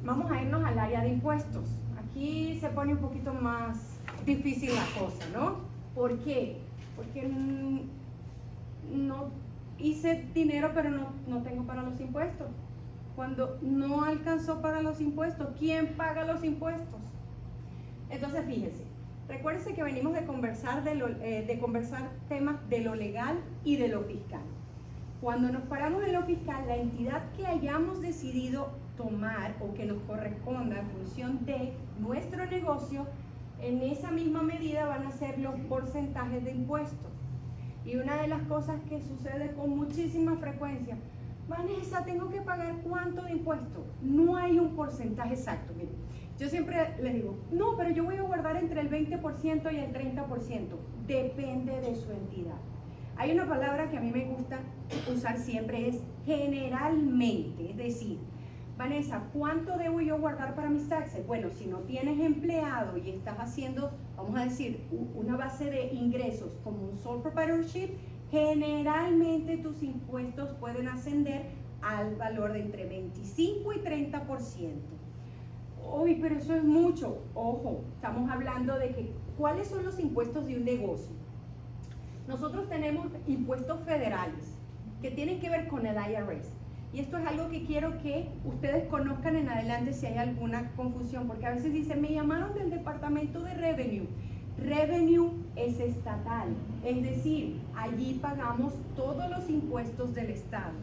C: vamos a irnos al área de impuestos. Aquí se pone un poquito más difícil la cosa, ¿no? ¿Por qué? Porque no hice dinero, pero no tengo para los impuestos. Cuando no alcanzó para los impuestos, ¿quién paga los impuestos? Entonces, fíjense, recuérdense que venimos de conversar temas de lo legal y de lo fiscal. Cuando nos paramos en lo fiscal, la entidad que hayamos decidido tomar o que nos corresponda en función de nuestro negocio, en esa misma medida van a ser los porcentajes de impuestos. Y una de las cosas que sucede con muchísima frecuencia, Vanessa, ¿tengo que pagar cuánto de impuesto? No hay un porcentaje exacto. Miren, yo siempre les digo, no, pero yo voy a guardar entre el 20% y el 30%. Depende de su entidad. Hay una palabra que a mí me gusta usar siempre, es generalmente. Es decir, Vanessa, ¿cuánto debo yo guardar para mis taxes? Bueno, si no tienes empleado y estás haciendo, vamos a decir, una base de ingresos como un sole proprietorship, generalmente tus impuestos pueden ascender al valor de entre 25 y 30%. Uy, pero eso es mucho. Ojo, estamos hablando de que, ¿cuáles son los impuestos de un negocio? Nosotros tenemos impuestos federales que tienen que ver con el IRS. Y esto es algo que quiero que ustedes conozcan en adelante si hay alguna confusión, porque a veces dicen, me llamaron del departamento de Revenue. Revenue es estatal, es decir, allí pagamos todos los impuestos del Estado.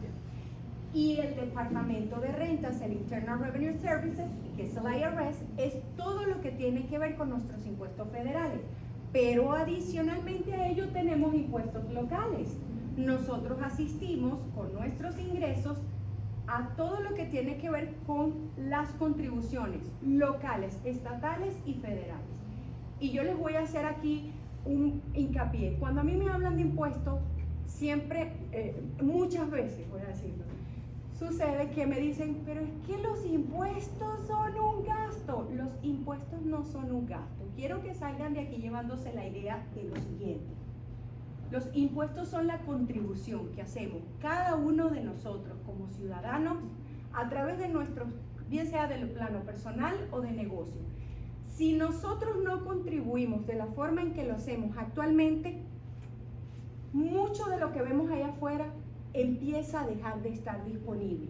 C: Y el departamento de rentas, el Internal Revenue Services, que es el IRS, es todo lo que tiene que ver con nuestros impuestos federales. Pero adicionalmente a ello tenemos impuestos locales. Nosotros asistimos con nuestros ingresos a todo lo que tiene que ver con las contribuciones locales, estatales y federales. Y yo les voy a hacer aquí un hincapié. Cuando a mí me hablan de impuestos, siempre, muchas veces, voy a decirlo, sucede que me dicen, pero es que los impuestos son un gasto. Los impuestos no son un gasto. Quiero que salgan de aquí llevándose la idea de lo siguiente. Los impuestos son la contribución que hacemos cada uno de nosotros como ciudadanos a través de nuestros, bien sea del plano personal o de negocio. Si nosotros no contribuimos de la forma en que lo hacemos actualmente, mucho de lo que vemos allá afuera empieza a dejar de estar disponible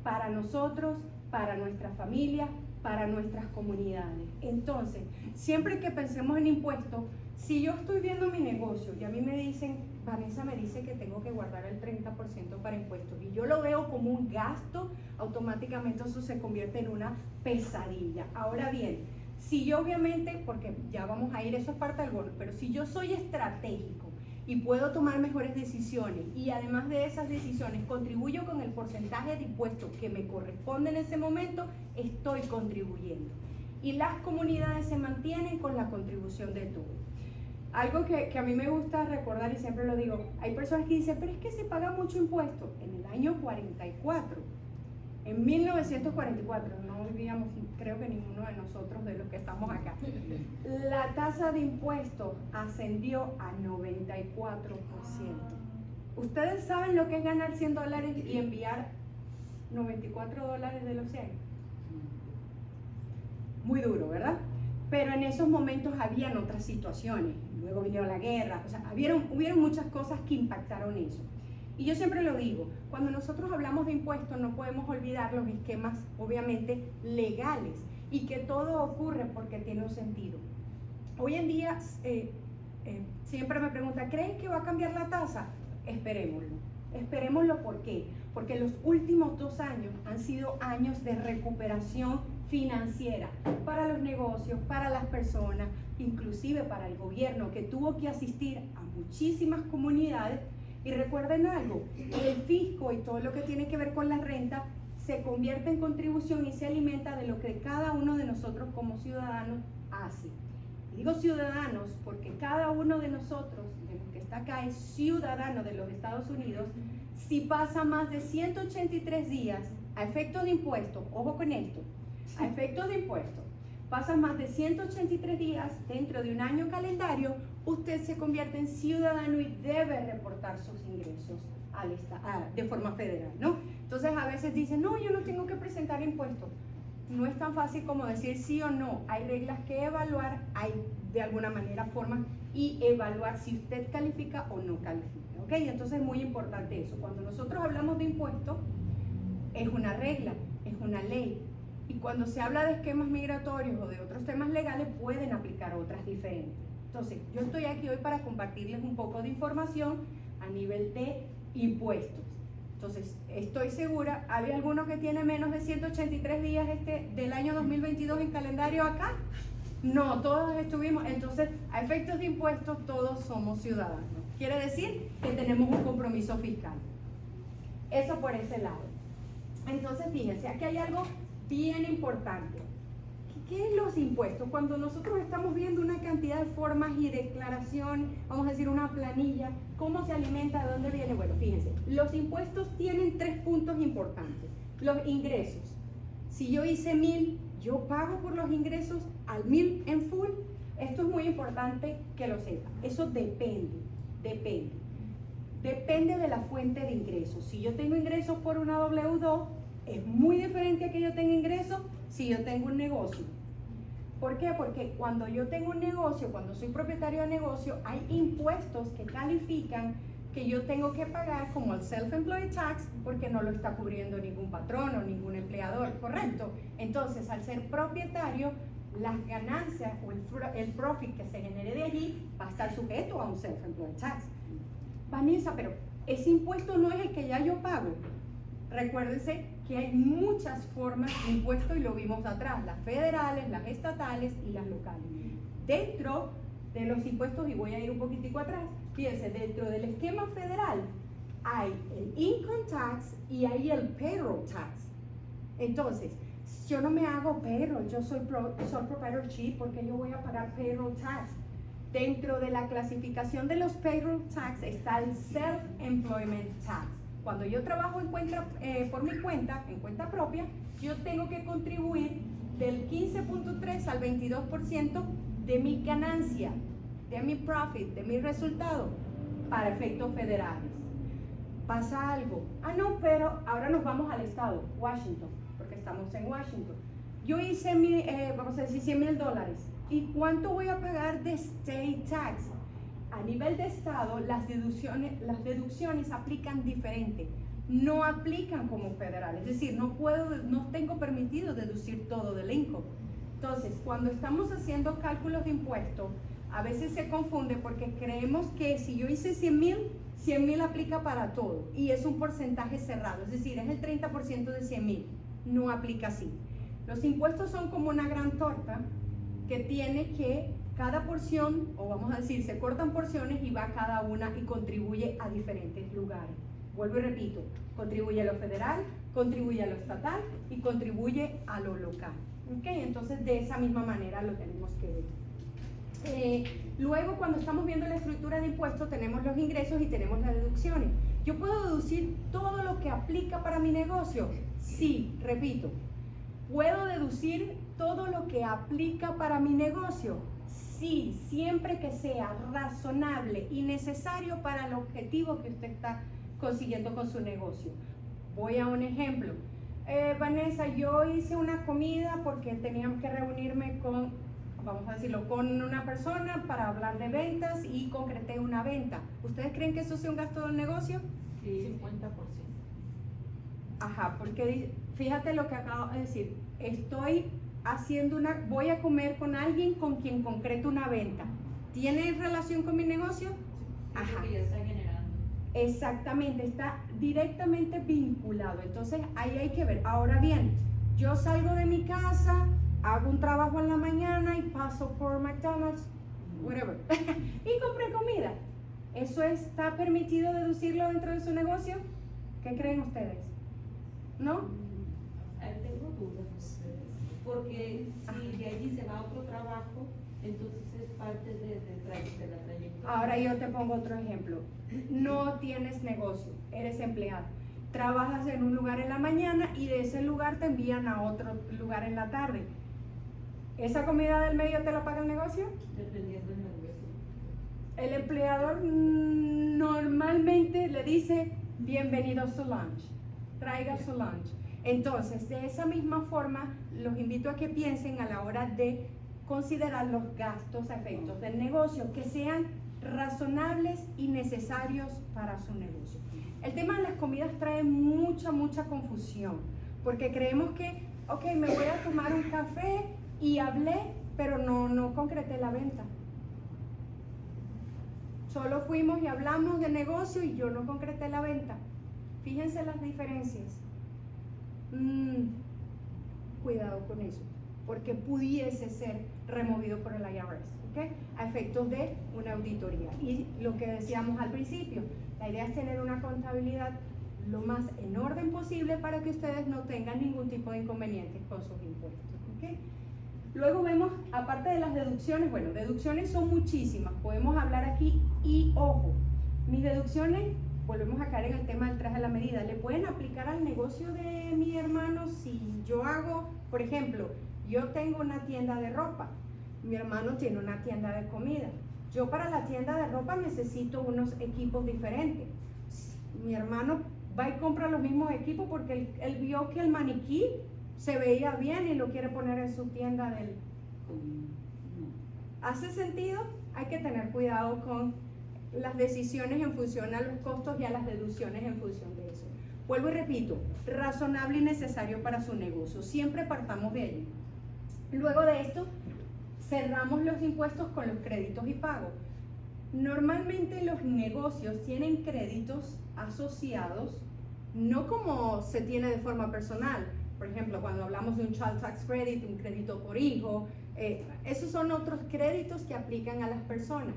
C: para nosotros, para nuestra familia, para nuestras comunidades. Entonces, siempre que pensemos en impuestos, si yo estoy viendo mi negocio y a mí me dicen, Vanessa me dice que tengo que guardar el 30% para impuestos y yo lo veo como un gasto, automáticamente eso se convierte en una pesadilla. Ahora bien, si yo obviamente, porque ya vamos a ir, eso es parte del bono, pero si yo soy estratégico y puedo tomar mejores decisiones y además de esas decisiones contribuyo con el porcentaje de impuestos que me corresponde en ese momento, estoy contribuyendo. Y las comunidades se mantienen con la contribución de todo. Algo que a mí me gusta recordar y siempre lo digo, hay personas que dicen, pero es que se paga mucho impuesto. En el año 44, en 1944, no vivíamos, creo que ninguno de nosotros de los que estamos acá, la tasa de impuestos ascendió a 94%. ¿Ustedes saben lo que es ganar $100 y enviar $94 de los 100? Muy duro, ¿verdad? Pero en esos momentos habían otras situaciones. Luego vino la guerra, o sea, hubieron muchas cosas que impactaron eso. Y yo siempre lo digo, cuando nosotros hablamos de impuestos no podemos olvidar los esquemas, obviamente, legales y que todo ocurre porque tiene un sentido. Hoy en día, siempre me preguntan, ¿creen que va a cambiar la tasa? Esperémoslo. Esperémoslo, ¿por qué? Porque los últimos 2 años han sido años de recuperación financiera para los negocios, para las personas, inclusive para el gobierno que tuvo que asistir a muchísimas comunidades. Y recuerden algo, el fisco y todo lo que tiene que ver con la renta se convierte en contribución y se alimenta de lo que cada uno de nosotros como ciudadanos hace. Y digo ciudadanos porque cada uno de nosotros, de los que está acá, es ciudadano de los Estados Unidos. Si pasa más de 183 días a efectos de impuestos, ojo con esto, a efectos de impuestos, pasas más de 183 días dentro de un año calendario, usted se convierte en ciudadano y debe reportar sus ingresos de forma federal, ¿no? Entonces a veces dicen, no, yo no tengo que presentar impuestos. No es tan fácil como decir sí o no. Hay reglas que evaluar, hay de alguna manera formas y evaluar si usted califica o no califica, ¿ok? Entonces es muy importante eso. Cuando nosotros hablamos de impuestos, es una regla, es una ley. Y cuando se habla de esquemas migratorios o de otros temas legales, pueden aplicar otras diferentes. Entonces, yo estoy aquí hoy para compartirles un poco de información a nivel de impuestos. Entonces, estoy segura, ¿hay alguno que tiene menos de 183 días del año 2022 en calendario acá? No, todos estuvimos. Entonces, a efectos de impuestos, todos somos ciudadanos. Quiere decir que tenemos un compromiso fiscal. Eso por ese lado. Entonces, fíjense, aquí hay algo bien importante. ¿Qué es los impuestos? Cuando nosotros estamos viendo una cantidad de formas y declaración, vamos a decir una planilla, ¿cómo se alimenta? ¿De dónde viene? Bueno, fíjense, los impuestos tienen 3 puntos importantes. Los ingresos. Si yo hice 1000, yo pago por los ingresos al 1000 en full. Esto es muy importante que lo sepan. Eso depende. Depende de la fuente de ingresos. Si yo tengo ingresos por una W2, es muy diferente a que yo tenga ingresos si yo tengo un negocio. ¿Por qué? Porque cuando yo tengo un negocio, cuando soy propietario de negocio, hay impuestos que califican que yo tengo que pagar como el self-employed tax porque no lo está cubriendo ningún patrón o ningún empleador, ¿correcto? Entonces, al ser propietario, las ganancias o el profit que se genere de allí va a estar sujeto a un self-employed tax. Vanessa, pero ese impuesto no es el que ya yo pago. Recuérdense que hay muchas formas de impuesto y lo vimos atrás, las federales, las estatales y las locales. Dentro de los impuestos, y voy a ir un poquitico atrás, fíjense, dentro del esquema federal hay el income tax y hay el payroll tax. Entonces, yo no me hago payroll, yo soy proprietorship porque yo voy a pagar payroll tax. Dentro de la clasificación de los payroll tax está el self-employment tax. Cuando yo trabajo por mi cuenta, en cuenta propia, yo tengo que contribuir del 15.3 al 22% de mi ganancia, de mi profit, de mi resultado, para efectos federales. Pasa algo. Ah, no, pero ahora nos vamos al estado, Washington, porque estamos en Washington. Yo hice, vamos a decir, $100,000. ¿Y cuánto voy a pagar de state tax? A nivel de estado, las deducciones aplican diferente. No aplican como federal. Es decir, no tengo permitido deducir todo del income. Entonces, cuando estamos haciendo cálculos de impuestos, a veces se confunde porque creemos que si yo hice 100,000 aplica para todo. Y es un porcentaje cerrado. Es decir, es el 30% de 100,000. No aplica así. Los impuestos son como una gran torta que tiene que cada porción, o vamos a decir, se cortan porciones y va cada una y contribuye a diferentes lugares. Vuelvo y repito, contribuye a lo federal, contribuye a lo estatal y contribuye a lo local. ¿Ok? Entonces, de esa misma manera lo tenemos que ver. Luego, cuando estamos viendo la estructura de impuestos, tenemos los ingresos y tenemos las deducciones. ¿Yo puedo deducir todo lo que aplica para mi negocio? Sí, repito. ¿Puedo deducir todo lo que aplica para mi negocio? Sí, siempre que sea razonable y necesario para el objetivo que usted está consiguiendo con su negocio. Voy a un ejemplo. Vanessa, yo hice una comida porque teníamos que reunirme con, vamos a decirlo, con una persona para hablar de ventas y concreté una venta. ¿Ustedes creen que eso sea un gasto del negocio?
B: Sí, 50%.
C: Ajá, porque fíjate lo que acabo de decir. Voy a comer con alguien con quien concreto una venta. ¿Tiene relación con mi negocio?
B: Ajá. Porque ya está generando.
C: Exactamente, está directamente vinculado. Entonces ahí hay que ver. Ahora bien, yo salgo de mi casa, hago un trabajo en la mañana y paso por McDonald's, whatever, y compré comida. ¿Eso está permitido deducirlo dentro de su negocio? ¿Qué creen ustedes? ¿No?
B: Tengo dudas, porque si de allí se va a otro trabajo, entonces es parte de la trayectoria.
C: Ahora yo te pongo otro ejemplo. No tienes negocio, eres empleado. Trabajas en un lugar en la mañana y de ese lugar te envían a otro lugar en la tarde. ¿Esa comida del medio te la paga el negocio?
B: Dependiendo del negocio.
C: El empleador normalmente le dice, bienvenido a su lunch, traiga su lunch. Entonces, de esa misma forma, los invito a que piensen a la hora de considerar los gastos a efectos del negocio, que sean razonables y necesarios para su negocio. El tema de las comidas trae mucha confusión, porque creemos que, ok, me voy a tomar un café y hablé, pero no concreté la venta. Solo fuimos y hablamos de negocio y yo no concreté la venta. Fíjense las diferencias. Cuidado con eso, porque pudiese ser removido por el IRS, ¿okay? A efectos de una auditoría. Y lo que decíamos al principio, la idea es tener una contabilidad lo más en orden posible para que ustedes no tengan ningún tipo de inconvenientes con sus impuestos, ¿okay? Luego vemos, aparte de las deducciones, bueno, deducciones son muchísimas, podemos hablar aquí y ojo, mis deducciones, volvemos a caer en el tema del traje a la medida, le pueden aplicar al negocio de mi hermano si yo hago, por ejemplo, yo tengo una tienda de ropa, mi hermano tiene una tienda de comida, yo para la tienda de ropa necesito unos equipos diferentes, mi hermano va y compra los mismos equipos porque él vio que el maniquí se veía bien y lo quiere poner en su tienda del... ¿Hace sentido? Hay que tener cuidado con las decisiones en función a los costos y a las deducciones en función de eso. Vuelvo y repito, razonable y necesario para su negocio. Siempre partamos de allí. Luego de esto, cerramos los impuestos con los créditos y pagos. Normalmente los negocios tienen créditos asociados, no como se tiene de forma personal. Por ejemplo, cuando hablamos de un Child Tax Credit, un crédito por hijo, esos son otros créditos que aplican a las personas.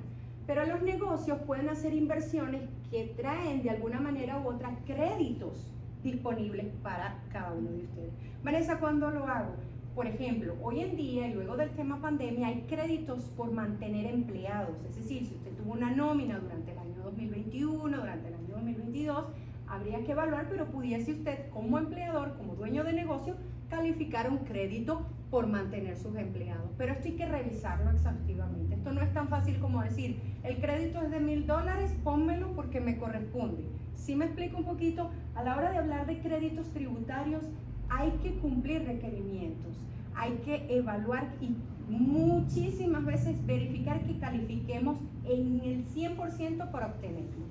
C: Pero los negocios pueden hacer inversiones que traen de alguna manera u otra créditos disponibles para cada uno de ustedes. Vanessa, ¿cuándo lo hago? Por ejemplo, hoy en día, y luego del tema pandemia, hay créditos por mantener empleados. Es decir, si usted tuvo una nómina durante el año 2021, durante el año 2022, habría que evaluar, pero pudiese usted como empleador, como dueño de negocio, calificar un crédito por mantener sus empleados. Pero esto hay que revisarlo exhaustivamente. Esto no es tan fácil como decir, el crédito es de $1,000, pónmelo porque me corresponde. Si me explico un poquito, a la hora de hablar de créditos tributarios, hay que cumplir requerimientos, hay que evaluar y muchísimas veces verificar que califiquemos en el 100% para obtenerlo.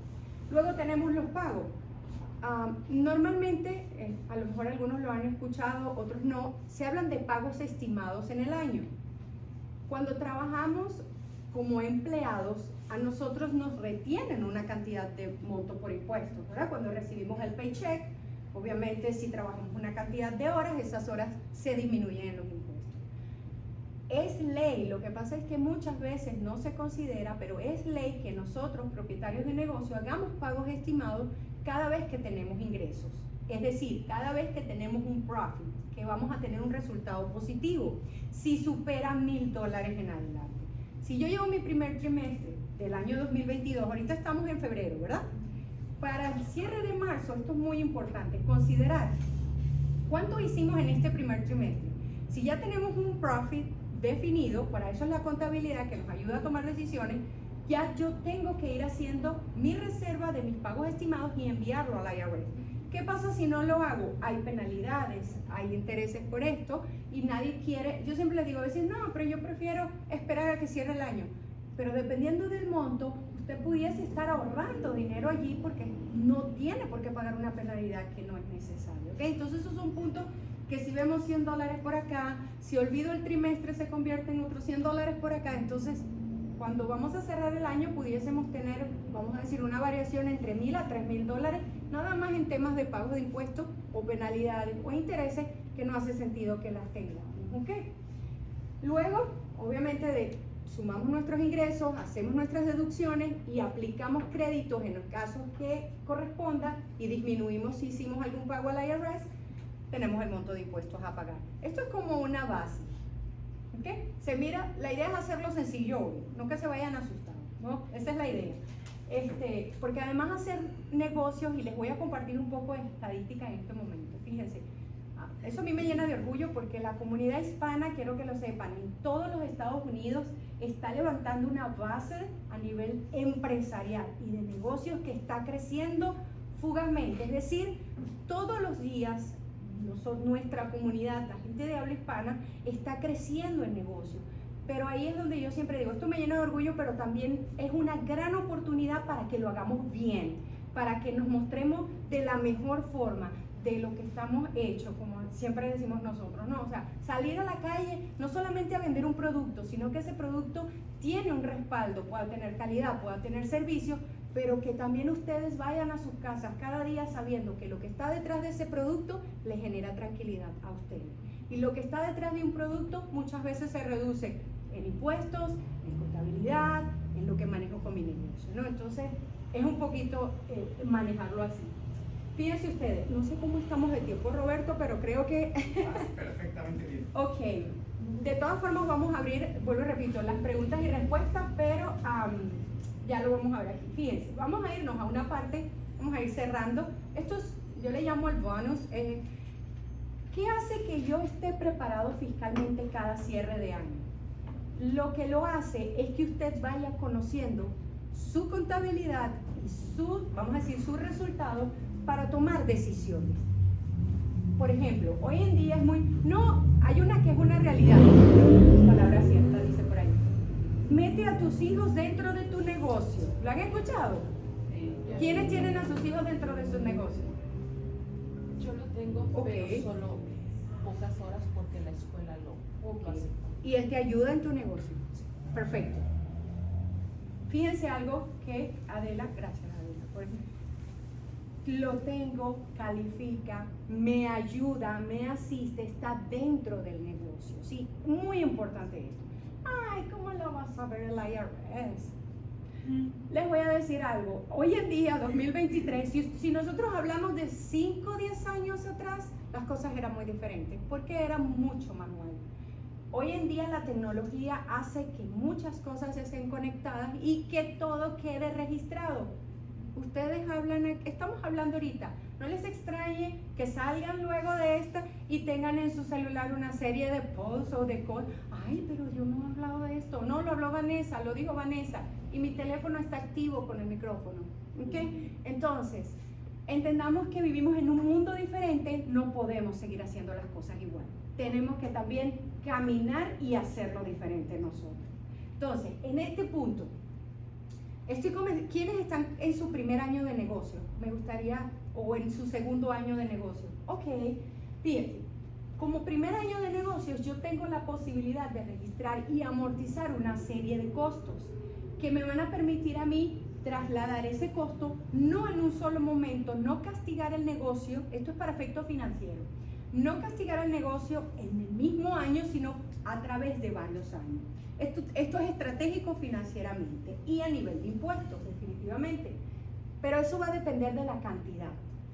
C: Luego tenemos los pagos. Normalmente, a lo mejor algunos lo han escuchado, otros no, se hablan de pagos estimados en el año. Cuando trabajamos como empleados, a nosotros nos retienen una cantidad de monto por impuestos, ¿verdad? Cuando recibimos el paycheck, obviamente si trabajamos una cantidad de horas, esas horas se disminuyen en los impuestos. Es ley, lo que pasa es que muchas veces no se considera, pero es ley que nosotros, propietarios de negocio, hagamos pagos estimados cada vez que tenemos ingresos. Es decir, cada vez que tenemos un profit, que vamos a tener un resultado positivo, si supera $1,000 en adelante. Si yo llevo mi primer trimestre del año 2022, ahorita estamos en febrero, ¿verdad? Para el cierre de marzo, esto es muy importante, considerar cuánto hicimos en este primer trimestre. Si ya tenemos un profit definido, para eso es la contabilidad que nos ayuda a tomar decisiones, ya yo tengo que ir haciendo mi reserva de mis pagos estimados y enviarlo al IRS. ¿Qué pasa si no lo hago? Hay penalidades, hay intereses por esto y nadie quiere, yo siempre les digo a veces, no, pero yo prefiero esperar a que cierre el año. Pero dependiendo del monto, usted pudiese estar ahorrando dinero allí porque no tiene por qué pagar una penalidad que no es necesaria, ¿okay? Entonces esos son puntos que si vemos $100 por acá, si olvido el trimestre se convierte en otros $100 por acá, entonces cuando vamos a cerrar el año pudiésemos tener, vamos a decir, una variación entre $1,000 a $3,000, nada más en temas de pago de impuestos o penalidades o intereses que no hace sentido que las tengamos, ¿ok? Luego, obviamente, sumamos nuestros ingresos, hacemos nuestras deducciones y aplicamos créditos en los casos que corresponda y disminuimos si hicimos algún pago al IRS, tenemos el monto de impuestos a pagar. Esto es como una base. ¿Okay? Se mira, la idea es hacerlo sencillo, no que se vayan asustados, ¿no? Esa es la idea. Porque además hacer negocios, y les voy a compartir un poco de estadística en este momento, fíjense, Eso a mí me llena de orgullo porque la comunidad hispana, quiero que lo sepan, en todos los Estados Unidos está levantando una base a nivel empresarial y de negocios que está creciendo fugazmente. Es decir, todos los días nuestra comunidad, la gente de habla hispana, está creciendo en negocio. Pero ahí es donde yo siempre digo, esto me llena de orgullo, pero también es una gran oportunidad para que lo hagamos bien, para que nos mostremos de la mejor forma de lo que estamos hechos, como siempre decimos nosotros, ¿no? O sea, salir a la calle no solamente a vender un producto, sino que ese producto tiene un respaldo, pueda tener calidad, pueda tener servicio, pero que también ustedes vayan a sus casas cada día sabiendo que lo que está detrás de ese producto les genera tranquilidad a ustedes. Y lo que está detrás de un producto muchas veces se reduce en impuestos, en contabilidad, en lo que manejo con mi negocio, ¿no? Entonces, es un poquito manejarlo así. Fíjense ustedes, no sé cómo estamos de tiempo, Roberto, pero creo que...
A: Perfectamente bien.
C: Ok, de todas formas vamos a abrir, vuelvo y repito, las preguntas y respuestas, pero ya lo vamos a ver aquí. Fíjense, vamos a irnos a una parte, vamos a ir cerrando. Esto es, yo le llamo el bonus. ¿Qué hace que yo esté preparado fiscalmente cada cierre de año? Lo que lo hace es que usted vaya conociendo su contabilidad y su, vamos a decir, su resultado para tomar decisiones. Por ejemplo, hoy en día es muy... No, hay una que es una realidad. Palabra cierta, dice por ahí. Mete a tus hijos dentro de tu negocio. ¿Lo han escuchado? ¿Quiénes tienen a sus hijos dentro de sus negocios?
D: Yo lo tengo, pero solo pocas horas porque la escuela lo hace.
C: Y él te ayuda en tu negocio. Perfecto. Fíjense algo que Adela, gracias Adela, por ejemplo, lo tengo, califica, me ayuda, me asiste, está dentro del negocio. Sí, muy importante esto. Ay, ¿cómo lo vas a ver el IRS? Les voy a decir algo. Hoy en día, 2023, si nosotros hablamos de 5 o 10 años atrás, las cosas eran muy diferentes porque era mucho manual. Hoy en día la tecnología hace que muchas cosas estén conectadas y que todo quede registrado. Ustedes hablan, estamos hablando ahorita, no les extrañe que salgan luego de esta y tengan en su celular una serie de posts o de cosas. Ay, pero yo no he hablado de esto. No, lo habló Vanessa, lo dijo Vanessa y mi teléfono está activo con el micrófono. ¿Ok? Entonces, entendamos que vivimos en un mundo diferente, no podemos seguir haciendo las cosas igual. Tenemos que también caminar y hacerlo diferente nosotros. Entonces, en este punto, ¿quiénes están en su primer año de negocio? Me gustaría, o en su segundo año de negocio. Ok, fíjense, como primer año de negocios yo tengo la posibilidad de registrar y amortizar una serie de costos que me van a permitir a mí trasladar ese costo, no en un solo momento, no castigar el negocio, esto es para efecto financiero, no castigar el negocio en el mismo año, sino a través de varios años. Esto es estratégico financieramente y a nivel de impuestos, definitivamente. Pero eso va a depender de la cantidad.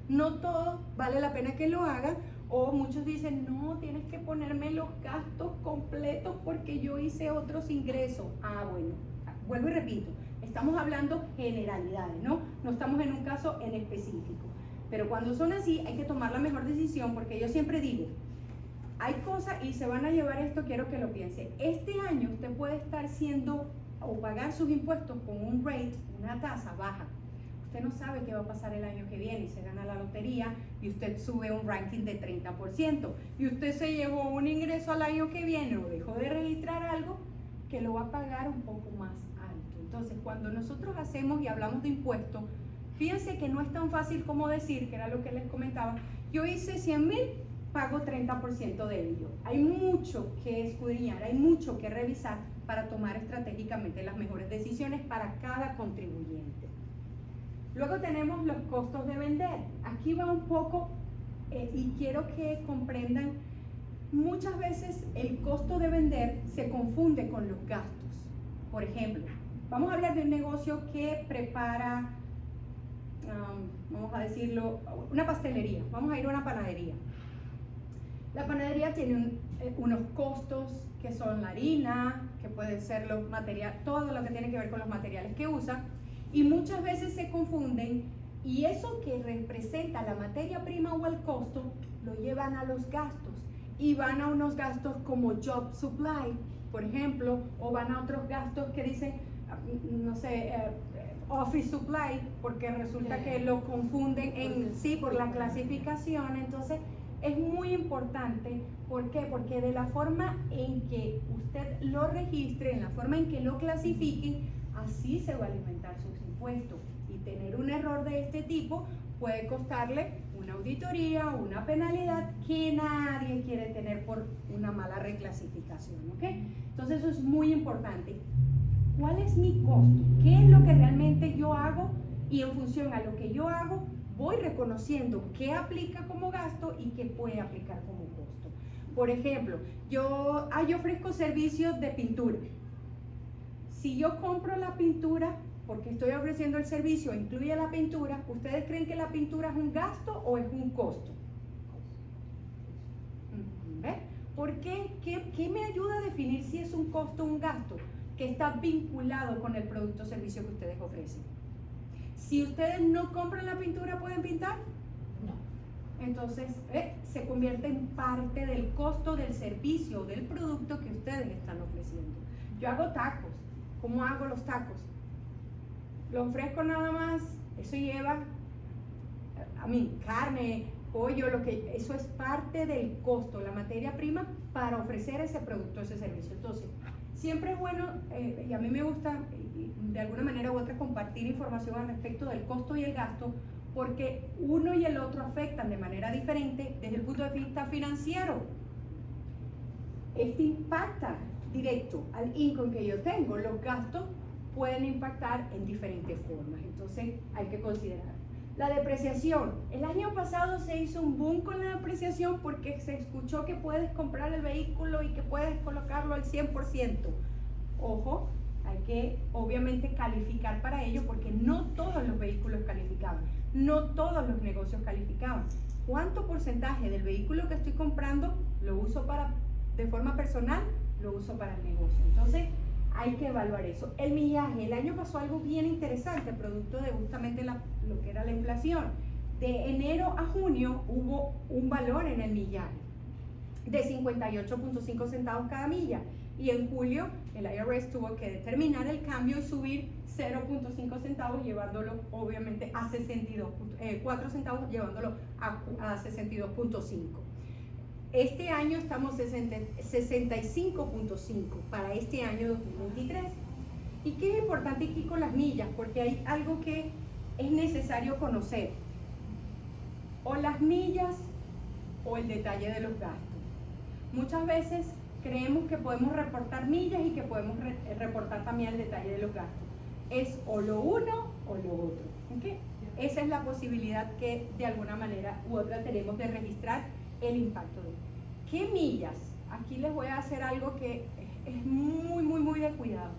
C: No todo vale la pena que lo haga, o muchos dicen, no, tienes que ponerme los gastos completos porque yo hice otros ingresos. Ah, bueno, vuelvo y repito, estamos hablando generalidades, ¿no? No estamos en un caso en específico. Pero cuando son así, hay que tomar la mejor decisión, porque yo siempre digo, hay cosas, y se van a llevar esto, quiero que lo piense. Este año usted puede estar o pagar sus impuestos con un rate, una tasa baja. Usted no sabe qué va a pasar el año que viene y se gana la lotería y usted sube un ranking de 30% y usted se llevó un ingreso al año que viene o dejó de registrar algo que lo va a pagar un poco más alto. Entonces, cuando nosotros hacemos y hablamos de impuestos, fíjense que no es tan fácil como decir, que era lo que les comentaba, yo hice 100,000, pago 30% de ello. Hay mucho que escudriñar, hay mucho que revisar para tomar estratégicamente las mejores decisiones para cada contribuyente. Luego tenemos los costos de vender. Aquí va un poco, y quiero que comprendan, muchas veces el costo de vender se confunde con los gastos. Por ejemplo, vamos a hablar de un negocio que prepara, vamos a decirlo, una pastelería. Vamos a ir a una panadería. La panadería tiene unos costos que son la harina, que pueden ser los materiales, todo lo que tiene que ver con los materiales que usa, y muchas veces se confunden, y eso que representa la materia prima o el costo, lo llevan a los gastos y van a unos gastos como job supply, por ejemplo, o van a otros gastos que dicen, no sé, office supply, porque resulta que lo confunden en sí por la clasificación. Entonces es muy importante. ¿Por qué? Porque de la forma en que usted lo registre, en la forma en que lo clasifique, así se va a alimentar sus impuestos. Y tener un error de este tipo puede costarle una auditoría, una penalidad que nadie quiere tener por una mala reclasificación, ¿ok? Entonces eso es muy importante. ¿Cuál es mi costo? ¿Qué es lo que realmente yo hago? Y en función a lo que yo hago, voy reconociendo qué aplica como gasto y qué puede aplicar como costo. Por ejemplo, yo ofrezco servicios de pintura. Si yo compro la pintura, porque estoy ofreciendo el servicio, incluye la pintura, ¿ustedes creen que la pintura es un gasto o es un costo? ¿Ves? ¿Por qué? ¿Qué me ayuda a definir si es un costo o un gasto? Que está vinculado con el producto o servicio que ustedes ofrecen. Si ustedes no compran la pintura, ¿pueden pintar?
D: No.
C: Entonces, se convierte en parte del costo del servicio, del producto que ustedes están ofreciendo. Yo hago tacos. ¿Cómo hago los tacos? Lo ofrezco nada más, eso lleva, carne, pollo, eso es parte del costo, la materia prima para ofrecer ese producto, ese servicio. Entonces, siempre es bueno, y a mí me gusta de alguna manera u otra compartir información al respecto del costo y el gasto, porque uno y el otro afectan de manera diferente desde el punto de vista financiero. Este impacta directo al income que yo tengo, los gastos pueden impactar en diferentes formas, entonces hay que considerar. La depreciación, el año pasado se hizo un boom con la depreciación porque se escuchó que puedes comprar el vehículo y que puedes colocarlo al 100%. Ojo, hay que obviamente calificar para ello porque no todos los vehículos calificaban, no todos los negocios calificaban. ¿Cuánto porcentaje del vehículo que estoy comprando lo uso de forma personal, lo uso para el negocio? Entonces, hay que evaluar eso. El millaje, el año pasó algo bien interesante, producto de justamente lo que era la inflación. De enero a junio hubo un valor en el millaje de 58.5 centavos cada milla. Y en julio el IRS tuvo que determinar el cambio y subir 0.5 centavos, llevándolo obviamente a 4 centavos, llevándolo a 62.5. Este año estamos 65.5 para este año 2023. ¿Y qué es importante aquí con las millas? Porque hay algo que es necesario conocer. O las millas o el detalle de los gastos. Muchas veces creemos que podemos reportar millas y que podemos reportar también el detalle de los gastos. Es o lo uno o lo otro. ¿Okay? Esa es la posibilidad que de alguna manera u otra tenemos de registrar el impacto de ¿qué millas? Aquí les voy a hacer algo que es muy de cuidado.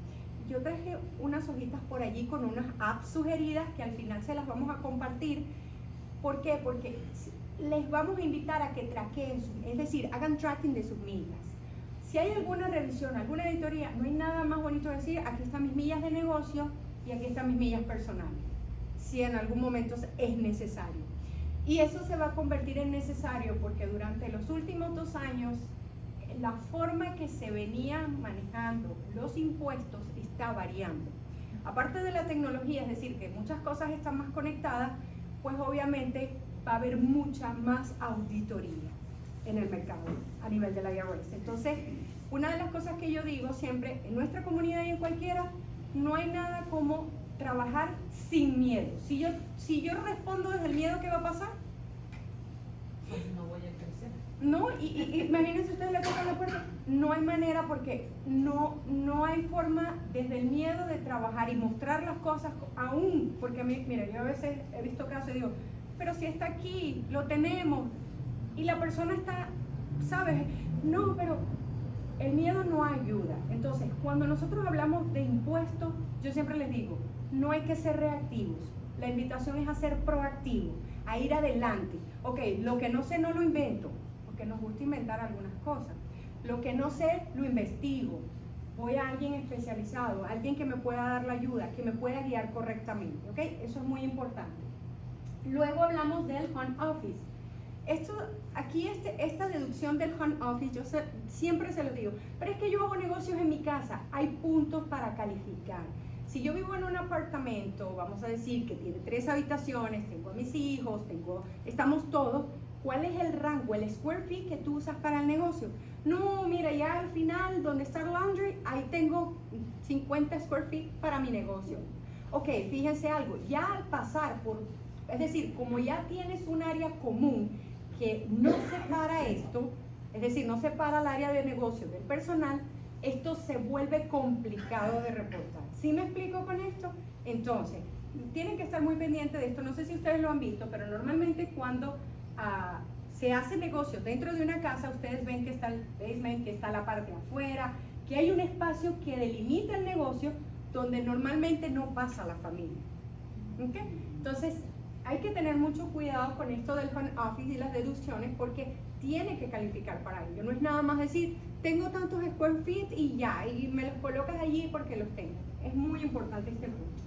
C: Yo traje unas hojitas por allí con unas apps sugeridas que al final se las vamos a compartir. ¿Por qué? Porque les vamos a invitar a que traqueen, es decir, hagan tracking de sus millas. Si hay alguna revisión, alguna auditoría, no hay nada más bonito decir, aquí están mis millas de negocio y aquí están mis millas personales, si en algún momento es necesario. Y eso se va a convertir en necesario porque durante los últimos 2 años la forma que se venían manejando los impuestos está variando. Aparte de la tecnología, es decir, que muchas cosas están más conectadas, pues obviamente va a haber mucha más auditoría en el mercado a nivel de la IRS. Entonces, una de las cosas que yo digo siempre, en nuestra comunidad y en cualquiera, no hay nada como trabajar sin miedo. Si yo respondo desde el miedo, ¿qué va a pasar?
D: Pues no voy a crecer.
C: No, y imagínense ustedes le tocan la puerta, no hay manera porque no hay forma desde el miedo de trabajar y mostrar las cosas aún, porque a mí, mira, yo a veces he visto casos y digo, pero si está aquí, lo tenemos, y la persona está, ¿sabes? No, pero el miedo no ayuda. Entonces, cuando nosotros hablamos de impuestos, yo siempre les digo, no hay que ser reactivos, la invitación es a ser proactivos, a ir adelante. Ok, lo que no sé no lo invento, porque nos gusta inventar algunas cosas. Lo que no sé lo investigo, voy a alguien especializado, alguien que me pueda dar la ayuda, que me pueda guiar correctamente. Ok, eso es muy importante. Luego hablamos del home office. Esto, aquí esta deducción del home office, siempre se lo digo, pero es que yo hago negocios en mi casa, hay puntos para calificar. Si yo vivo en un apartamento, vamos a decir que tiene 3 habitaciones, tengo a mis hijos, estamos todos, ¿cuál es el rango, el square feet que tú usas para el negocio? No, mira, ya al final, donde está el laundry, ahí tengo 50 square feet para mi negocio. Ok, fíjense algo, ya al pasar por, es decir, como ya tienes un área común que no separa esto, es decir, no separa el área de negocio del personal, esto se vuelve complicado de reportar. ¿Sí me explico con esto? Entonces, tienen que estar muy pendientes de esto. No sé si ustedes lo han visto, pero normalmente cuando se hace negocio dentro de una casa, ustedes ven que está el basement, que está la parte afuera, que hay un espacio que delimita el negocio donde normalmente no pasa la familia. ¿Okay? Entonces, hay que tener mucho cuidado con esto del home office y las deducciones porque tiene que calificar para ello. No es nada más decir, tengo tantos square feet y ya, y me los colocas allí porque los tengo. Es muy importante este punto.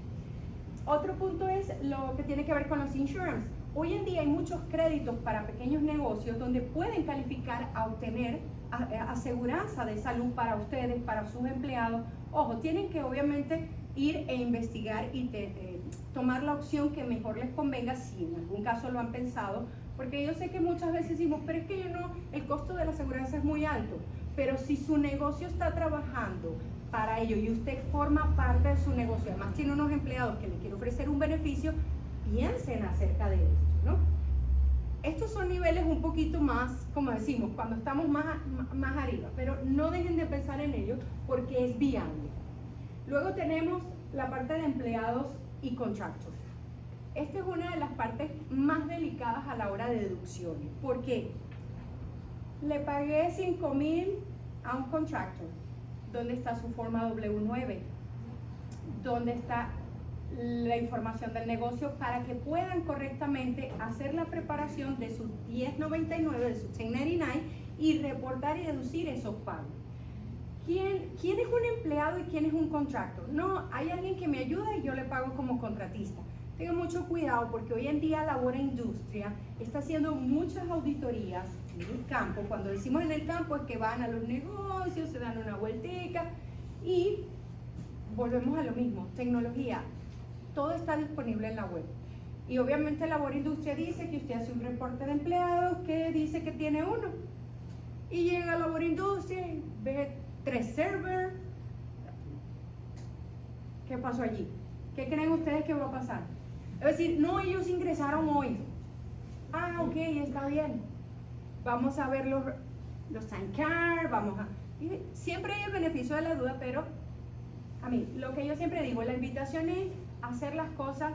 C: Otro punto es lo que tiene que ver con los insurance. Hoy en día hay muchos créditos para pequeños negocios donde pueden calificar a obtener aseguranza de salud para ustedes, para sus empleados. Ojo, tienen que obviamente ir e investigar y tomar la opción que mejor les convenga si en algún caso lo han pensado, porque yo sé que muchas veces decimos, pero es que yo no, el costo de la aseguranza es muy alto, pero si su negocio está trabajando para ello y usted forma parte de su negocio, además tiene unos empleados que le quiere ofrecer un beneficio, piensen acerca de esto, ¿no? Estos son niveles un poquito más, como decimos, cuando estamos más arriba, pero no dejen de pensar en ello porque es viable. Luego tenemos la parte de empleados y contractors. Esta es una de las partes más delicadas a la hora de deducciones. ¿Por qué? Le pagué $5,000 a un contractor. ¿Dónde está su forma W9? ¿Dónde está la información del negocio para que puedan correctamente hacer la preparación de su 1099, de su 1099 y reportar y deducir esos pagos? ¿Quién es un empleado y quién es un contractor? No, hay alguien que me ayuda y yo le pago como contratista. Tengan mucho cuidado porque hoy en día la buena industria está haciendo muchas auditorías en el campo. Cuando decimos en el campo es que van a los negocios, se dan una vueltica y volvemos a lo mismo, tecnología. Todo está disponible en la web. Y obviamente la buena industria dice que usted hace un reporte de empleados que dice que tiene 1. Y llega la buena industria y ve 3 servers. ¿Qué pasó allí? ¿Qué creen ustedes que va a pasar? Es decir, no, ellos ingresaron hoy. Ah, ok, está bien. Vamos a ver los time card, y siempre hay el beneficio de la duda, pero a mí, lo que yo siempre digo, la invitación es hacer las cosas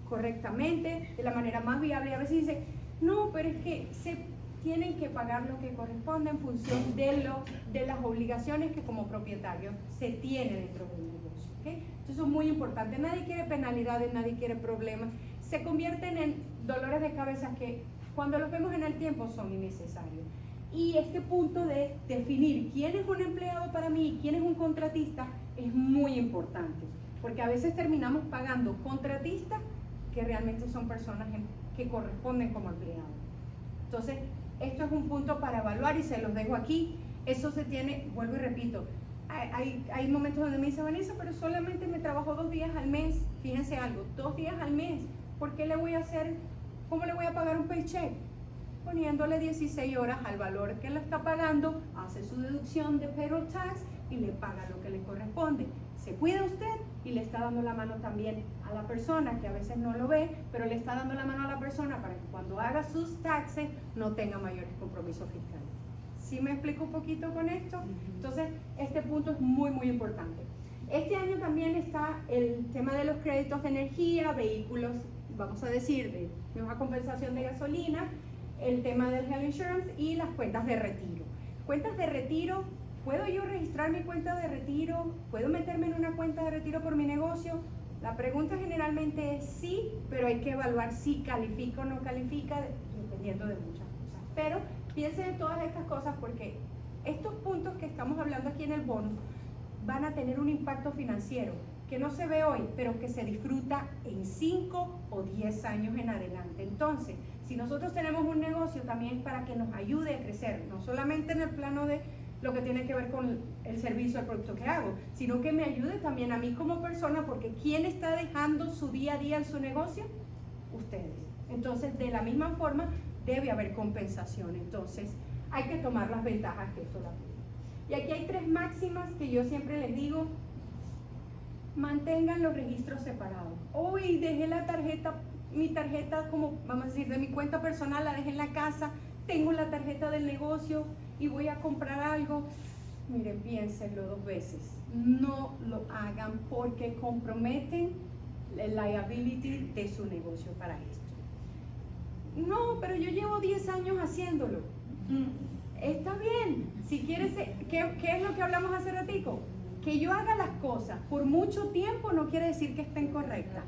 C: correctamente, de la manera más viable. Y a veces dice, no, pero es que se tienen que pagar lo que corresponde en función de las obligaciones que como propietario se tiene dentro del negocio. ¿Okay? Eso es muy importante. Nadie quiere penalidades, nadie quiere problemas. Se convierten en dolores de cabeza que cuando los vemos en el tiempo son innecesarios. Y este punto de definir quién es un empleado para mí y quién es un contratista es muy importante. Porque a veces terminamos pagando contratistas que realmente son personas que corresponden como empleados. Entonces, esto es un punto para evaluar y se los dejo aquí. Eso se tiene, vuelvo y repito, hay momentos donde me dice Vanessa, pero solamente me trabajo 2 días al mes. Fíjense algo, 2 días al mes. ¿Por qué le voy a hacer, cómo le voy a pagar un paycheck? Poniéndole 16 horas al valor que le está pagando, hace su deducción de payroll tax y le paga lo que le corresponde. Se cuida usted y le está dando la mano también a la persona que a veces no lo ve, pero le está dando la mano a la persona para que cuando haga sus taxes no tenga mayores compromisos fiscales. ¿Sí me explico un poquito con esto? Entonces, este punto es muy, muy importante. Este año también está el tema de los créditos de energía, vehículos, vamos a decir, de nueva compensación de gasolina, el tema del health insurance y las cuentas de retiro. Cuentas de retiro, ¿puedo yo registrar mi cuenta de retiro? ¿Puedo meterme en una cuenta de retiro por mi negocio? La pregunta generalmente es sí, pero hay que evaluar si califica o no califica, dependiendo de muchas cosas. Pero piensen en todas estas cosas porque estos puntos que estamos hablando aquí en el bonus van a tener un impacto financiero que no se ve hoy, pero que se disfruta en 5 o 10 años en adelante. Entonces, Si nosotros tenemos un negocio, también es para que nos ayude a crecer, no solamente en el plano de lo que tiene que ver con el servicio, el producto que hago, sino que me ayude también a mí como persona, porque ¿quién está dejando su día a día en su negocio? Ustedes. Entonces, de la misma forma, debe haber compensación. Entonces, hay que tomar las ventajas que esto da. Y aquí hay 3 máximas que yo siempre les digo: mantengan los registros separados. Hoy dejé la tarjeta, mi tarjeta, como vamos a decir, de mi cuenta personal, la dejé en la casa, tengo la tarjeta del negocio y voy a comprar algo. Miren, piénsenlo 2 veces. No lo hagan porque comprometen el liability de su negocio para esto. No, pero yo llevo 10 años haciéndolo. Está bien. Si quieres, ¿qué es lo que hablamos hace ratico? Que yo haga las cosas por mucho tiempo no quiere decir que estén correctas.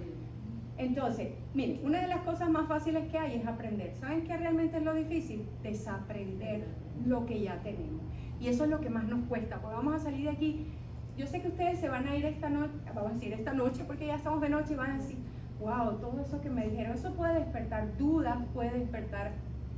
C: Entonces, miren, una de las cosas más fáciles que hay es aprender. ¿Saben qué realmente es lo difícil? Desaprender lo que ya tenemos. Y eso es lo que más nos cuesta, porque vamos a salir de aquí. Yo sé que ustedes se van a ir esta noche, vamos a decir esta noche, porque ya estamos de noche, y van a decir, wow, todo eso que me dijeron, eso puede despertar dudas, puede despertar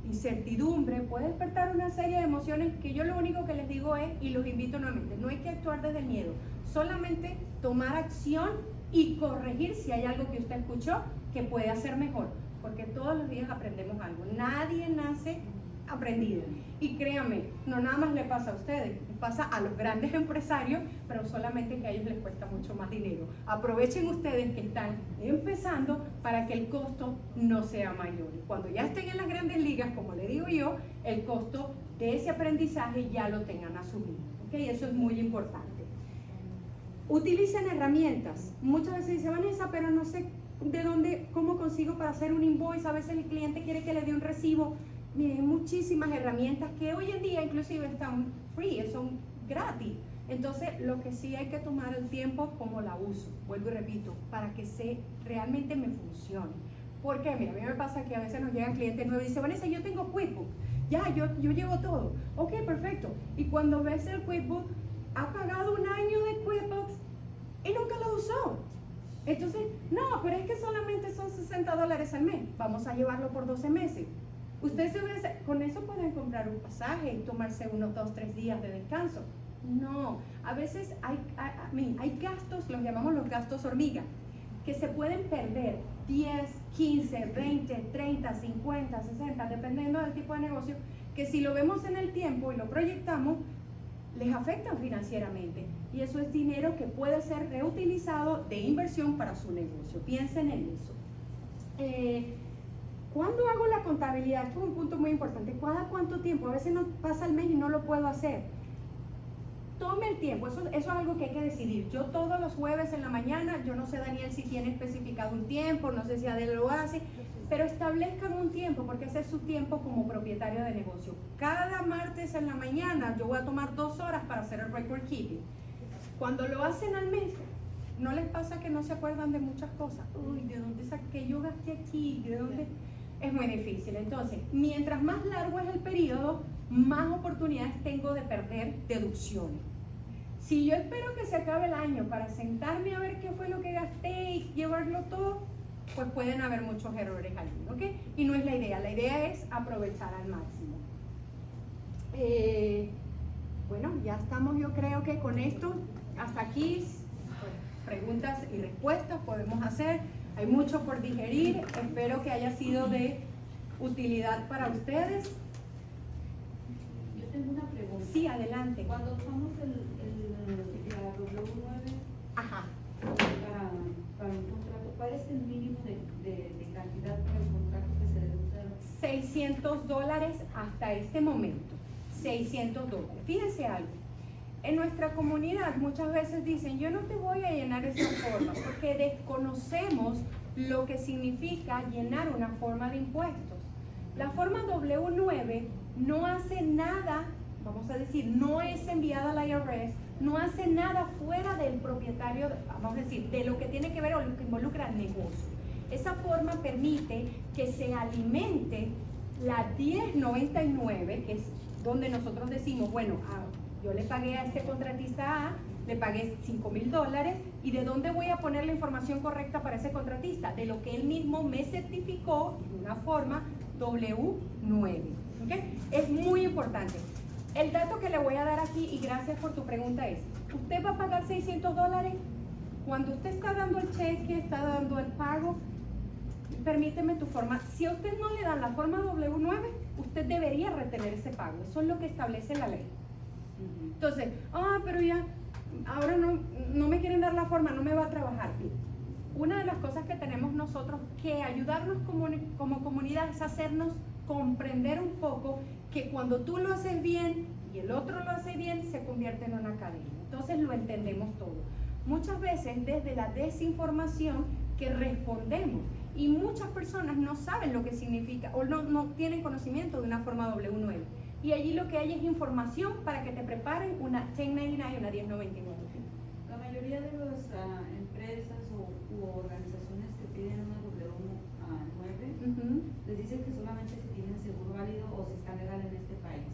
C: incertidumbre, puede despertar una serie de emociones que yo lo único que les digo es, y los invito nuevamente, no hay que actuar desde el miedo, solamente tomar acción y corregir si hay algo que usted escuchó que puede hacer mejor, porque todos los días aprendemos algo, nadie nace aprendido. Y créanme, no nada más le pasa a ustedes, le pasa a los grandes empresarios, pero solamente que a ellos les cuesta mucho más dinero. Aprovechen ustedes que están empezando para que el costo no sea mayor. Y cuando ya estén en las grandes ligas, como le digo yo, el costo de ese aprendizaje ya lo tengan asumido. ¿Okay? Eso es muy importante. Utilicen herramientas. Muchas veces dice, Vanessa, pero no sé de dónde, cómo consigo para hacer un invoice. A veces el cliente quiere que le dé un recibo. Miren, muchísimas herramientas que hoy en día inclusive están free, son gratis. Entonces, lo que sí hay que tomar el tiempo como la uso, vuelvo y repito, para que realmente me funcione. Porque, mira, a mí me pasa que a veces nos llegan clientes nuevos y dicen, Vanessa, yo tengo QuickBooks, ya, yo llevo todo. Ok, perfecto. Y cuando ves el QuickBooks, ha pagado un año de QuickBooks y nunca lo usó. Entonces, no, pero es que solamente son $60 al mes. Vamos a llevarlo por 12 meses. Ustedes con eso pueden comprar un pasaje y tomarse unos 2 o 3 días de descanso. No, a veces hay gastos, los llamamos los gastos hormiga, que se pueden perder 10, 15, 20, 30, 50, 60, dependiendo del tipo de negocio, que si lo vemos en el tiempo y lo proyectamos, les afectan financieramente. Y eso es dinero que puede ser reutilizado de inversión para su negocio. Piensen en eso. ¿Cuándo hago la contabilidad? Esto es un punto muy importante. ¿Cada cuánto tiempo? A veces no pasa el mes y no lo puedo hacer. Tome el tiempo, eso es algo que hay que decidir. Yo todos los jueves en la mañana, yo no sé, Daniel, si tiene especificado un tiempo, no sé si Adela lo hace, pero establezcan un tiempo, porque ese es su tiempo como propietario de negocio. Cada martes en la mañana yo voy a tomar 2 horas para hacer el record keeping. Cuando lo hacen al mes, ¿no les pasa que no se acuerdan de muchas cosas? Uy, ¿de dónde saqué? Yo gasté aquí, ¿de dónde? Es muy difícil. Entonces, mientras más largo es el periodo, más oportunidades tengo de perder deducciones. Si yo espero que se acabe el año para sentarme a ver qué fue lo que gasté y llevarlo todo, pues pueden haber muchos errores allí, ¿ok? Y no es la idea es aprovechar al máximo. Bueno, ya estamos, yo creo que con esto, hasta aquí, preguntas y respuestas podemos hacer. Hay mucho por digerir, espero que haya sido de utilidad para ustedes.
B: Yo tengo una pregunta.
C: Sí, adelante.
B: Cuando usamos la W9
C: Ajá.
B: para un contrato, ¿cuál es el mínimo de cantidad para el contrato que se debe usar?
C: $600 hasta este momento. $600. Fíjense algo. En nuestra comunidad muchas veces dicen, yo no te voy a llenar esa forma, porque desconocemos lo que significa llenar una forma de impuestos. La forma W9 no hace nada, vamos a decir, no es enviada al IRS, no hace nada fuera del propietario, vamos a decir, de lo que tiene que ver o lo que involucra al negocio. Esa forma permite que se alimente la 1099, que es donde nosotros decimos, bueno, yo le pagué a este contratista A, le pagué $5,000, ¿y de dónde voy a poner la información correcta para ese contratista? De lo que él mismo me certificó en una forma W9. ¿Okay? Es muy importante. El dato que le voy a dar aquí, y gracias por tu pregunta, es, ¿usted va a pagar $600? Cuando usted está dando el cheque, está dando el pago, permíteme tu forma. Si a usted no le dan la forma W9, usted debería retener ese pago. Eso es lo que establece la ley. Entonces, pero ya, ahora no me quieren dar la forma, no me va a trabajar. Una de las cosas que tenemos nosotros que ayudarnos como comunidad es hacernos comprender un poco que cuando tú lo haces bien y el otro lo hace bien, se convierte en una cadena. Entonces lo entendemos todo. Muchas veces desde la desinformación que respondemos, y muchas personas no saben lo que significa o no tienen conocimiento de una forma W9. Y allí lo que hay es información para que te preparen una 1099 y una 1099.
B: La mayoría de las empresas u organizaciones que piden una W9 les dicen que solamente si tienen seguro válido o si está legal en este país.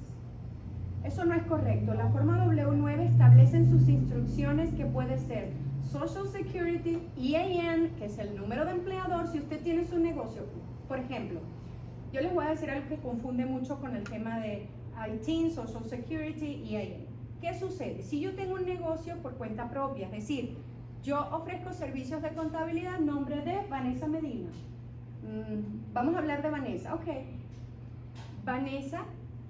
C: Eso no es correcto. La forma W9 establece en sus instrucciones que puede ser Social Security, EIN, que es el número de empleador, si usted tiene su negocio. Por ejemplo, yo les voy a decir algo que confunde mucho con el tema de ITIN, Social Security y EIN. ¿Qué sucede? Si yo tengo un negocio por cuenta propia, es decir, yo ofrezco servicios de contabilidad en nombre de Vanessa Medina. Vamos a hablar de Vanessa, ok. Vanessa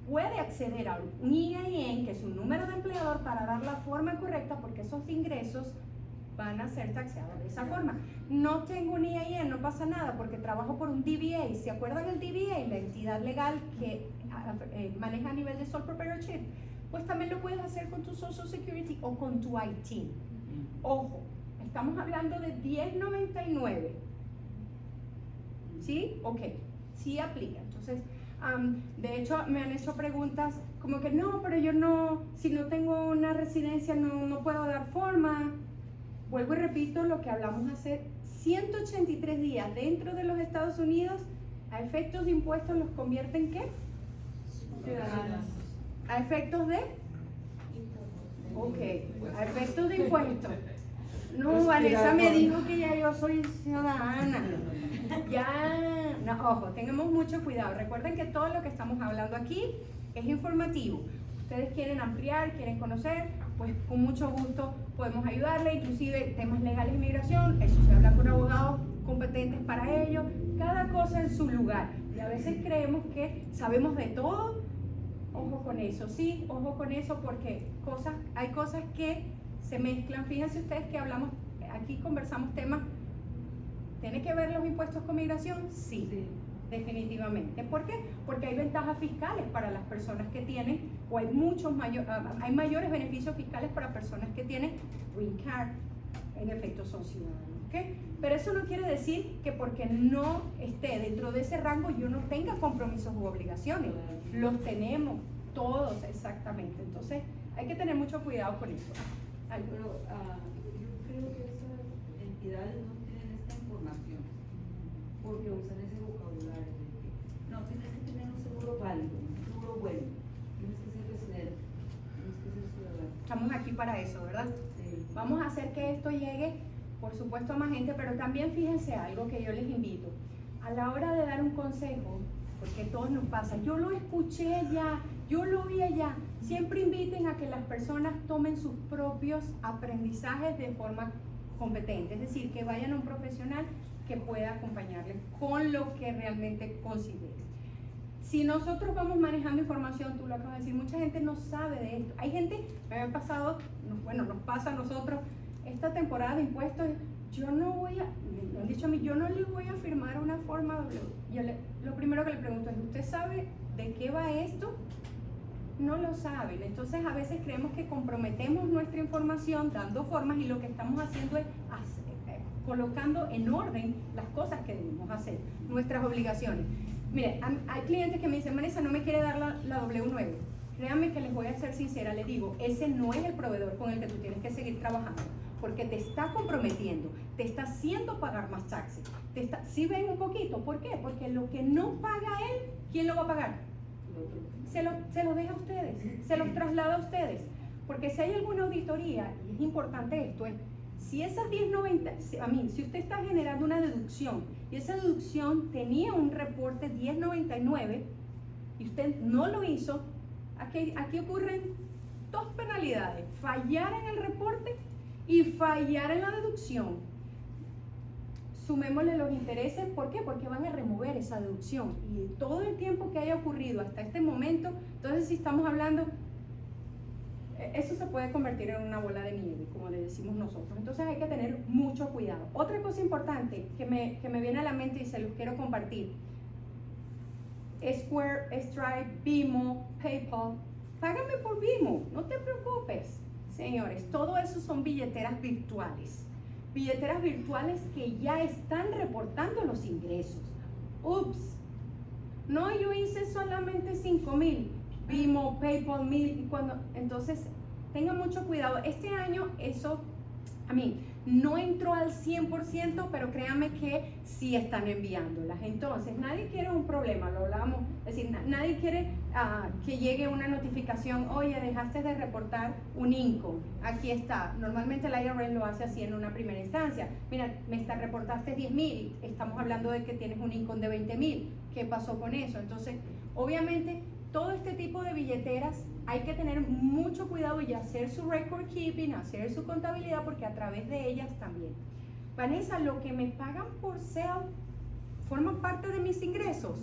C: puede acceder a un EIN, que es un número de empleador, para dar la forma correcta, porque esos ingresos van a ser taxados de esa forma. No tengo un EIN, no pasa nada, porque trabajo por un DBA. ¿Se acuerdan el DBA? La entidad legal que maneja a nivel de sole proprietorship. Pues también lo puedes hacer con tu Social Security o con tu ITIN. Ojo, estamos hablando de 1099. ¿Sí? Ok, sí aplica. Entonces, de hecho, me han hecho preguntas como que no, pero yo no, si no tengo una residencia no puedo dar forma. Vuelvo y repito lo que hablamos hace 183 días dentro de los Estados Unidos, a efectos de impuestos los convierte en ¿qué?
B: Ciudadanos.
C: A efectos de... Ok, a efectos de impuestos. No, Vanessa me dijo que ya yo soy ciudadana. Ya, no, ojo, tengamos mucho cuidado. Recuerden que todo lo que estamos hablando aquí es informativo. Ustedes quieren ampliar, quieren conocer, pues con mucho gusto podemos ayudarle, inclusive temas legales de inmigración, eso se habla con abogados competentes para ello, cada cosa en su lugar. Y a veces creemos que sabemos de todo. Ojo con eso, sí, ojo con eso, porque hay cosas que se mezclan. Fíjense ustedes que hablamos, aquí conversamos temas, ¿tiene que ver los impuestos con migración? Sí, definitivamente. ¿Por qué? Porque hay ventajas fiscales para las personas que tienen, o hay hay mayores beneficios fiscales para personas que tienen green card, en efecto son ciudadanos. ¿Okay? Pero eso no quiere decir que porque no esté dentro de ese rango yo no tenga compromisos u obligaciones. Los tenemos todos, exactamente. Entonces hay que tener mucho cuidado con eso.
B: Pero yo creo que esas entidades no tienen esta información porque usan ese vocabulario de que no, tienes que tener un seguro válido, un seguro bueno, tienes que ser residente, tienes que ser ciudadano.
C: Estamos aquí para eso, ¿verdad?
B: Sí.
C: Vamos a hacer que esto llegue, por supuesto, a más gente, pero también fíjense algo que yo les invito. A la hora de dar un consejo, porque a todos nos pasa, yo lo escuché ya, yo lo vi allá, siempre inviten a que las personas tomen sus propios aprendizajes de forma competente, es decir, que vayan a un profesional que pueda acompañarles con lo que realmente consideren. Si nosotros vamos manejando información, tú lo acabas de decir, mucha gente no sabe de esto. Hay gente, me ha pasado, bueno, nos pasa a nosotros, esta temporada de impuestos, yo no voy a, me han dicho a mí, yo no le voy a firmar una forma W. Lo primero que le pregunto es, ¿usted sabe de qué va esto? No lo saben. Entonces a veces creemos que comprometemos nuestra información dando formas y lo que estamos haciendo es colocando en orden las cosas que debemos hacer, nuestras obligaciones. Mire, hay clientes que me dicen, Vanessa, no me quiere dar la W9. Créanme que les voy a ser sincera, les digo, ese no es el proveedor con el que tú tienes que seguir trabajando, porque te está comprometiendo, te está haciendo pagar más taxes. ¿Sí ven un poquito? ¿Por qué? Porque lo que no paga él, ¿quién lo va a pagar? Se lo deja a ustedes, se los traslada a ustedes. Porque si hay alguna auditoría, y es importante esto, Si esas 10.90, si usted está generando una deducción y esa deducción tenía un reporte 10.99 y usted no lo hizo, aquí ocurren dos penalidades: fallar en el reporte y fallar en la deducción. Sumémosle los intereses, ¿por qué? Porque van a remover esa deducción y todo el tiempo que haya ocurrido hasta este momento, entonces si estamos hablando, eso se puede convertir en una bola de nieve, como le decimos nosotros. Entonces hay que tener mucho cuidado. Otra cosa importante que me viene a la mente y se los quiero compartir: Square, Stripe, Venmo, PayPal. Págame por Venmo, no te preocupes. Señores, todo eso son billeteras virtuales. Billeteras virtuales que ya están reportando los ingresos. Ups, no, yo hice solamente 5,000. Venmo, PayPal, 1,000, entonces tengan mucho cuidado. Este año eso, no entró al 100%, pero créanme que sí están enviándolas. Entonces, nadie quiere un problema, lo hablamos, es decir, nadie quiere que llegue una notificación: oye, dejaste de reportar un income, aquí está. Normalmente el IRS lo hace así en una primera instancia: mira, reportaste 10,000, estamos hablando de que tienes un income de 20,000, ¿qué pasó con eso? Entonces, obviamente, todo este tipo de billeteras hay que tener mucho cuidado y hacer su record keeping, hacer su contabilidad, porque a través de ellas también. Vanessa, ¿lo que me pagan por sale forma parte de mis ingresos?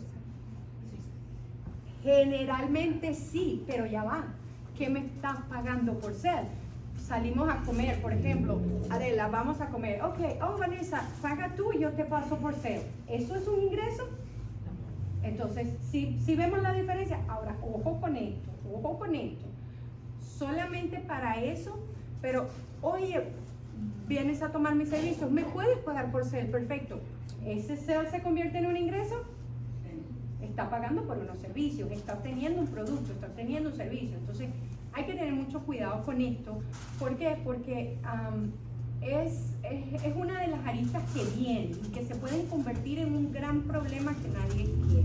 C: Generalmente sí, pero ya va. ¿Qué me estás pagando por sale? Salimos a comer, por ejemplo, Adela, vamos a comer. Ok, Vanessa, paga tú y yo te paso por sale. ¿Eso es un ingreso? Entonces, si vemos la diferencia. Ahora, ojo con esto. Solamente para eso, pero oye, vienes a tomar mis servicios, ¿me puedes pagar por sale? Perfecto. ¿Ese sale se convierte en un ingreso? Está pagando por unos servicios, está obteniendo un producto, está obteniendo un servicio. Entonces, hay que tener mucho cuidado con esto. ¿Por qué? Porque es una de las aristas que vienen y que se pueden convertir en un gran problema que nadie quiere.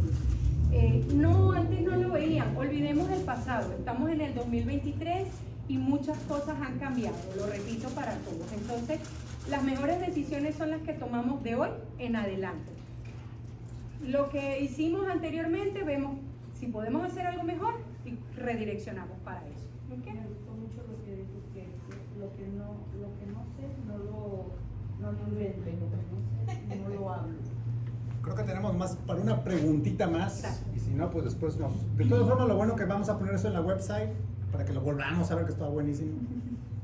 C: No, antes no lo veían. Olvidemos el pasado. Estamos en el 2023 y muchas cosas han cambiado, lo repito para todos. Entonces, las mejores decisiones son las que tomamos de hoy en adelante. Lo que hicimos anteriormente, vemos si podemos hacer algo mejor y redireccionamos para eso. ¿Okay?
B: Me gustó mucho lo que dijo, que lo que no sé, no lo invento, lo que no sé, no lo hablo.
E: Creo que tenemos más para una preguntita más.
C: Gracias.
E: Y si no, pues después nos... De todas formas, lo bueno que vamos a poner eso en la website para que lo volvamos a ver, que está buenísimo,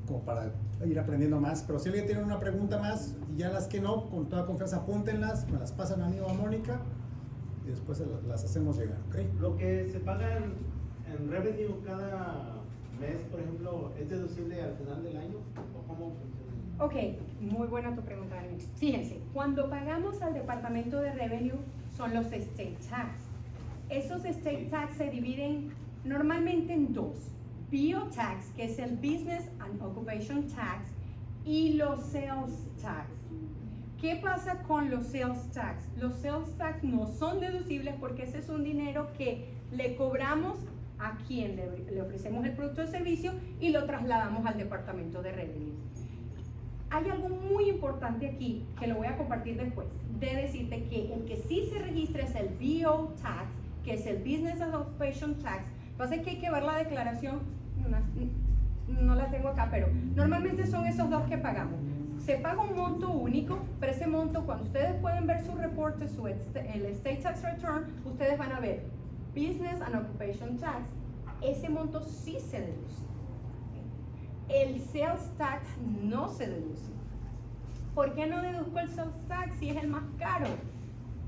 E: como para ir aprendiendo más. Pero si alguien tiene una pregunta más, y ya las que no, con toda confianza apúntenlas, me las pasan a mí o a Mónica y después las hacemos llegar, ¿ok?
A: Lo que se paga en revenue cada mes, por ejemplo, ¿es deducible al final del año? ¿O cómo funciona?
C: Ok, muy buena tu pregunta, Dani. Fíjense, cuando pagamos al departamento de revenue son los state tax. Esos state tax se dividen normalmente en dos: BO tax, que es el business and occupation tax, y los sales tax. ¿Qué pasa con los sales tax? Los sales tax no son deducibles porque ese es un dinero que le cobramos a quien le ofrecemos el producto o servicio y lo trasladamos al departamento de revenue. Hay algo muy importante aquí que lo voy a compartir después, de decirte que el que sí se registra es el BO tax, que es el Business and Occupation Tax. Pasa que hay que ver la declaración, no la tengo acá, pero normalmente son esos dos que pagamos. Se paga un monto único, pero ese monto, cuando ustedes pueden ver su reporte, el State Tax Return, ustedes van a ver Business and Occupation Tax. Ese monto sí se deduce. El Sales Tax no se deduce. ¿Por qué no deduzco el Sales Tax si es el más caro?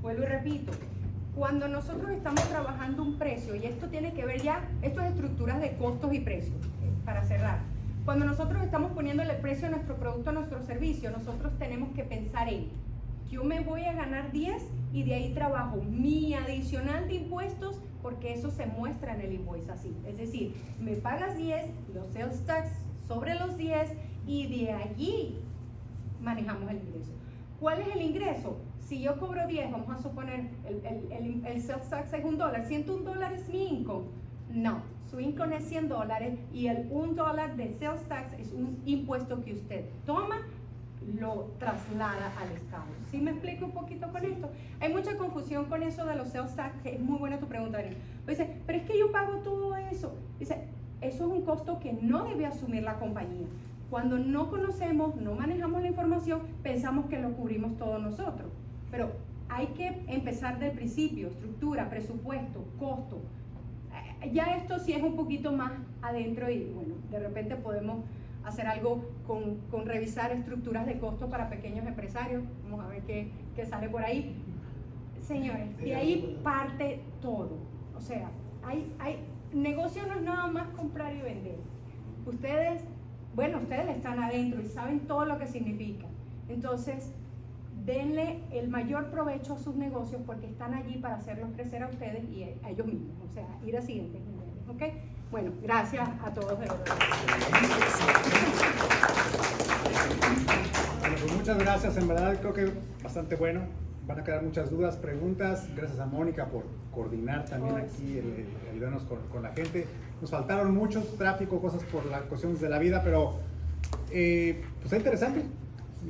C: Vuelvo y repito, cuando nosotros estamos trabajando un precio, y esto tiene que ver ya, esto es estructuras de costos y precios, para cerrar. Cuando nosotros estamos poniéndole precio a nuestro producto, a nuestro servicio, nosotros tenemos que pensar en: yo me voy a ganar 10 y de ahí trabajo mi adicional de impuestos, porque eso se muestra en el invoice así. Es decir, me pagas 10, los sales tax sobre los 10 y de allí manejamos el ingreso. ¿Cuál es el ingreso? Si yo cobro 10, vamos a suponer el sales tax es $1, $101 es mi income. No, su income es $100 y el $1 de sales tax es un impuesto que usted toma lo traslada al Estado. ¿Sí me explico un poquito con esto? Hay mucha confusión con eso de los sales tax, que es muy buena tu pregunta, Daniel. Dice, pero es que yo pago todo eso. Dice, eso es un costo que no debe asumir la compañía. Cuando no conocemos, no manejamos la información, pensamos que lo cubrimos todos nosotros. Pero hay que empezar del principio, estructura, presupuesto, costo. Ya esto sí es un poquito más adentro y bueno, de repente podemos hacer algo con revisar estructuras de costo para pequeños empresarios. Vamos a ver qué sale por ahí. Señores, de ahí parte todo. O sea, negocio no es nada más comprar y vender. Ustedes están adentro y saben todo lo que significa. Entonces, denle el mayor provecho a sus negocios porque están allí para hacerlos crecer a ustedes y a ellos mismos. O sea, ir a siguientes niveles. ¿Ok? Bueno, gracias a todos de verdad.
E: Bueno, pues muchas gracias, en verdad creo que bastante bueno. Van a quedar muchas dudas, preguntas. Gracias a Mónica por coordinar también aquí, ayudarnos con la gente. Nos faltaron muchos tráfico, cosas por las cuestiones de la vida, pero pues es interesante.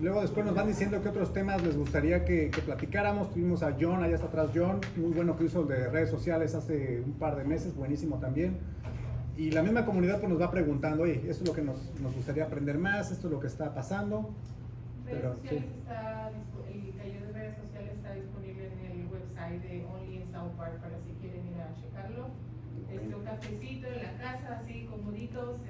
E: Luego después nos van diciendo qué otros temas les gustaría que platicáramos. Tuvimos a John, allá está atrás John, muy bueno que hizo el de redes sociales hace un par de meses, buenísimo también. Y la misma comunidad pues nos va preguntando, oye, esto es lo que nos gustaría aprender más, esto es lo que está pasando. Pero,
D: Redes sociales el taller de redes sociales está disponible en el website de Only in South Park para si quieren ir a checarlo. Un cafecito en la casa, así comoditos,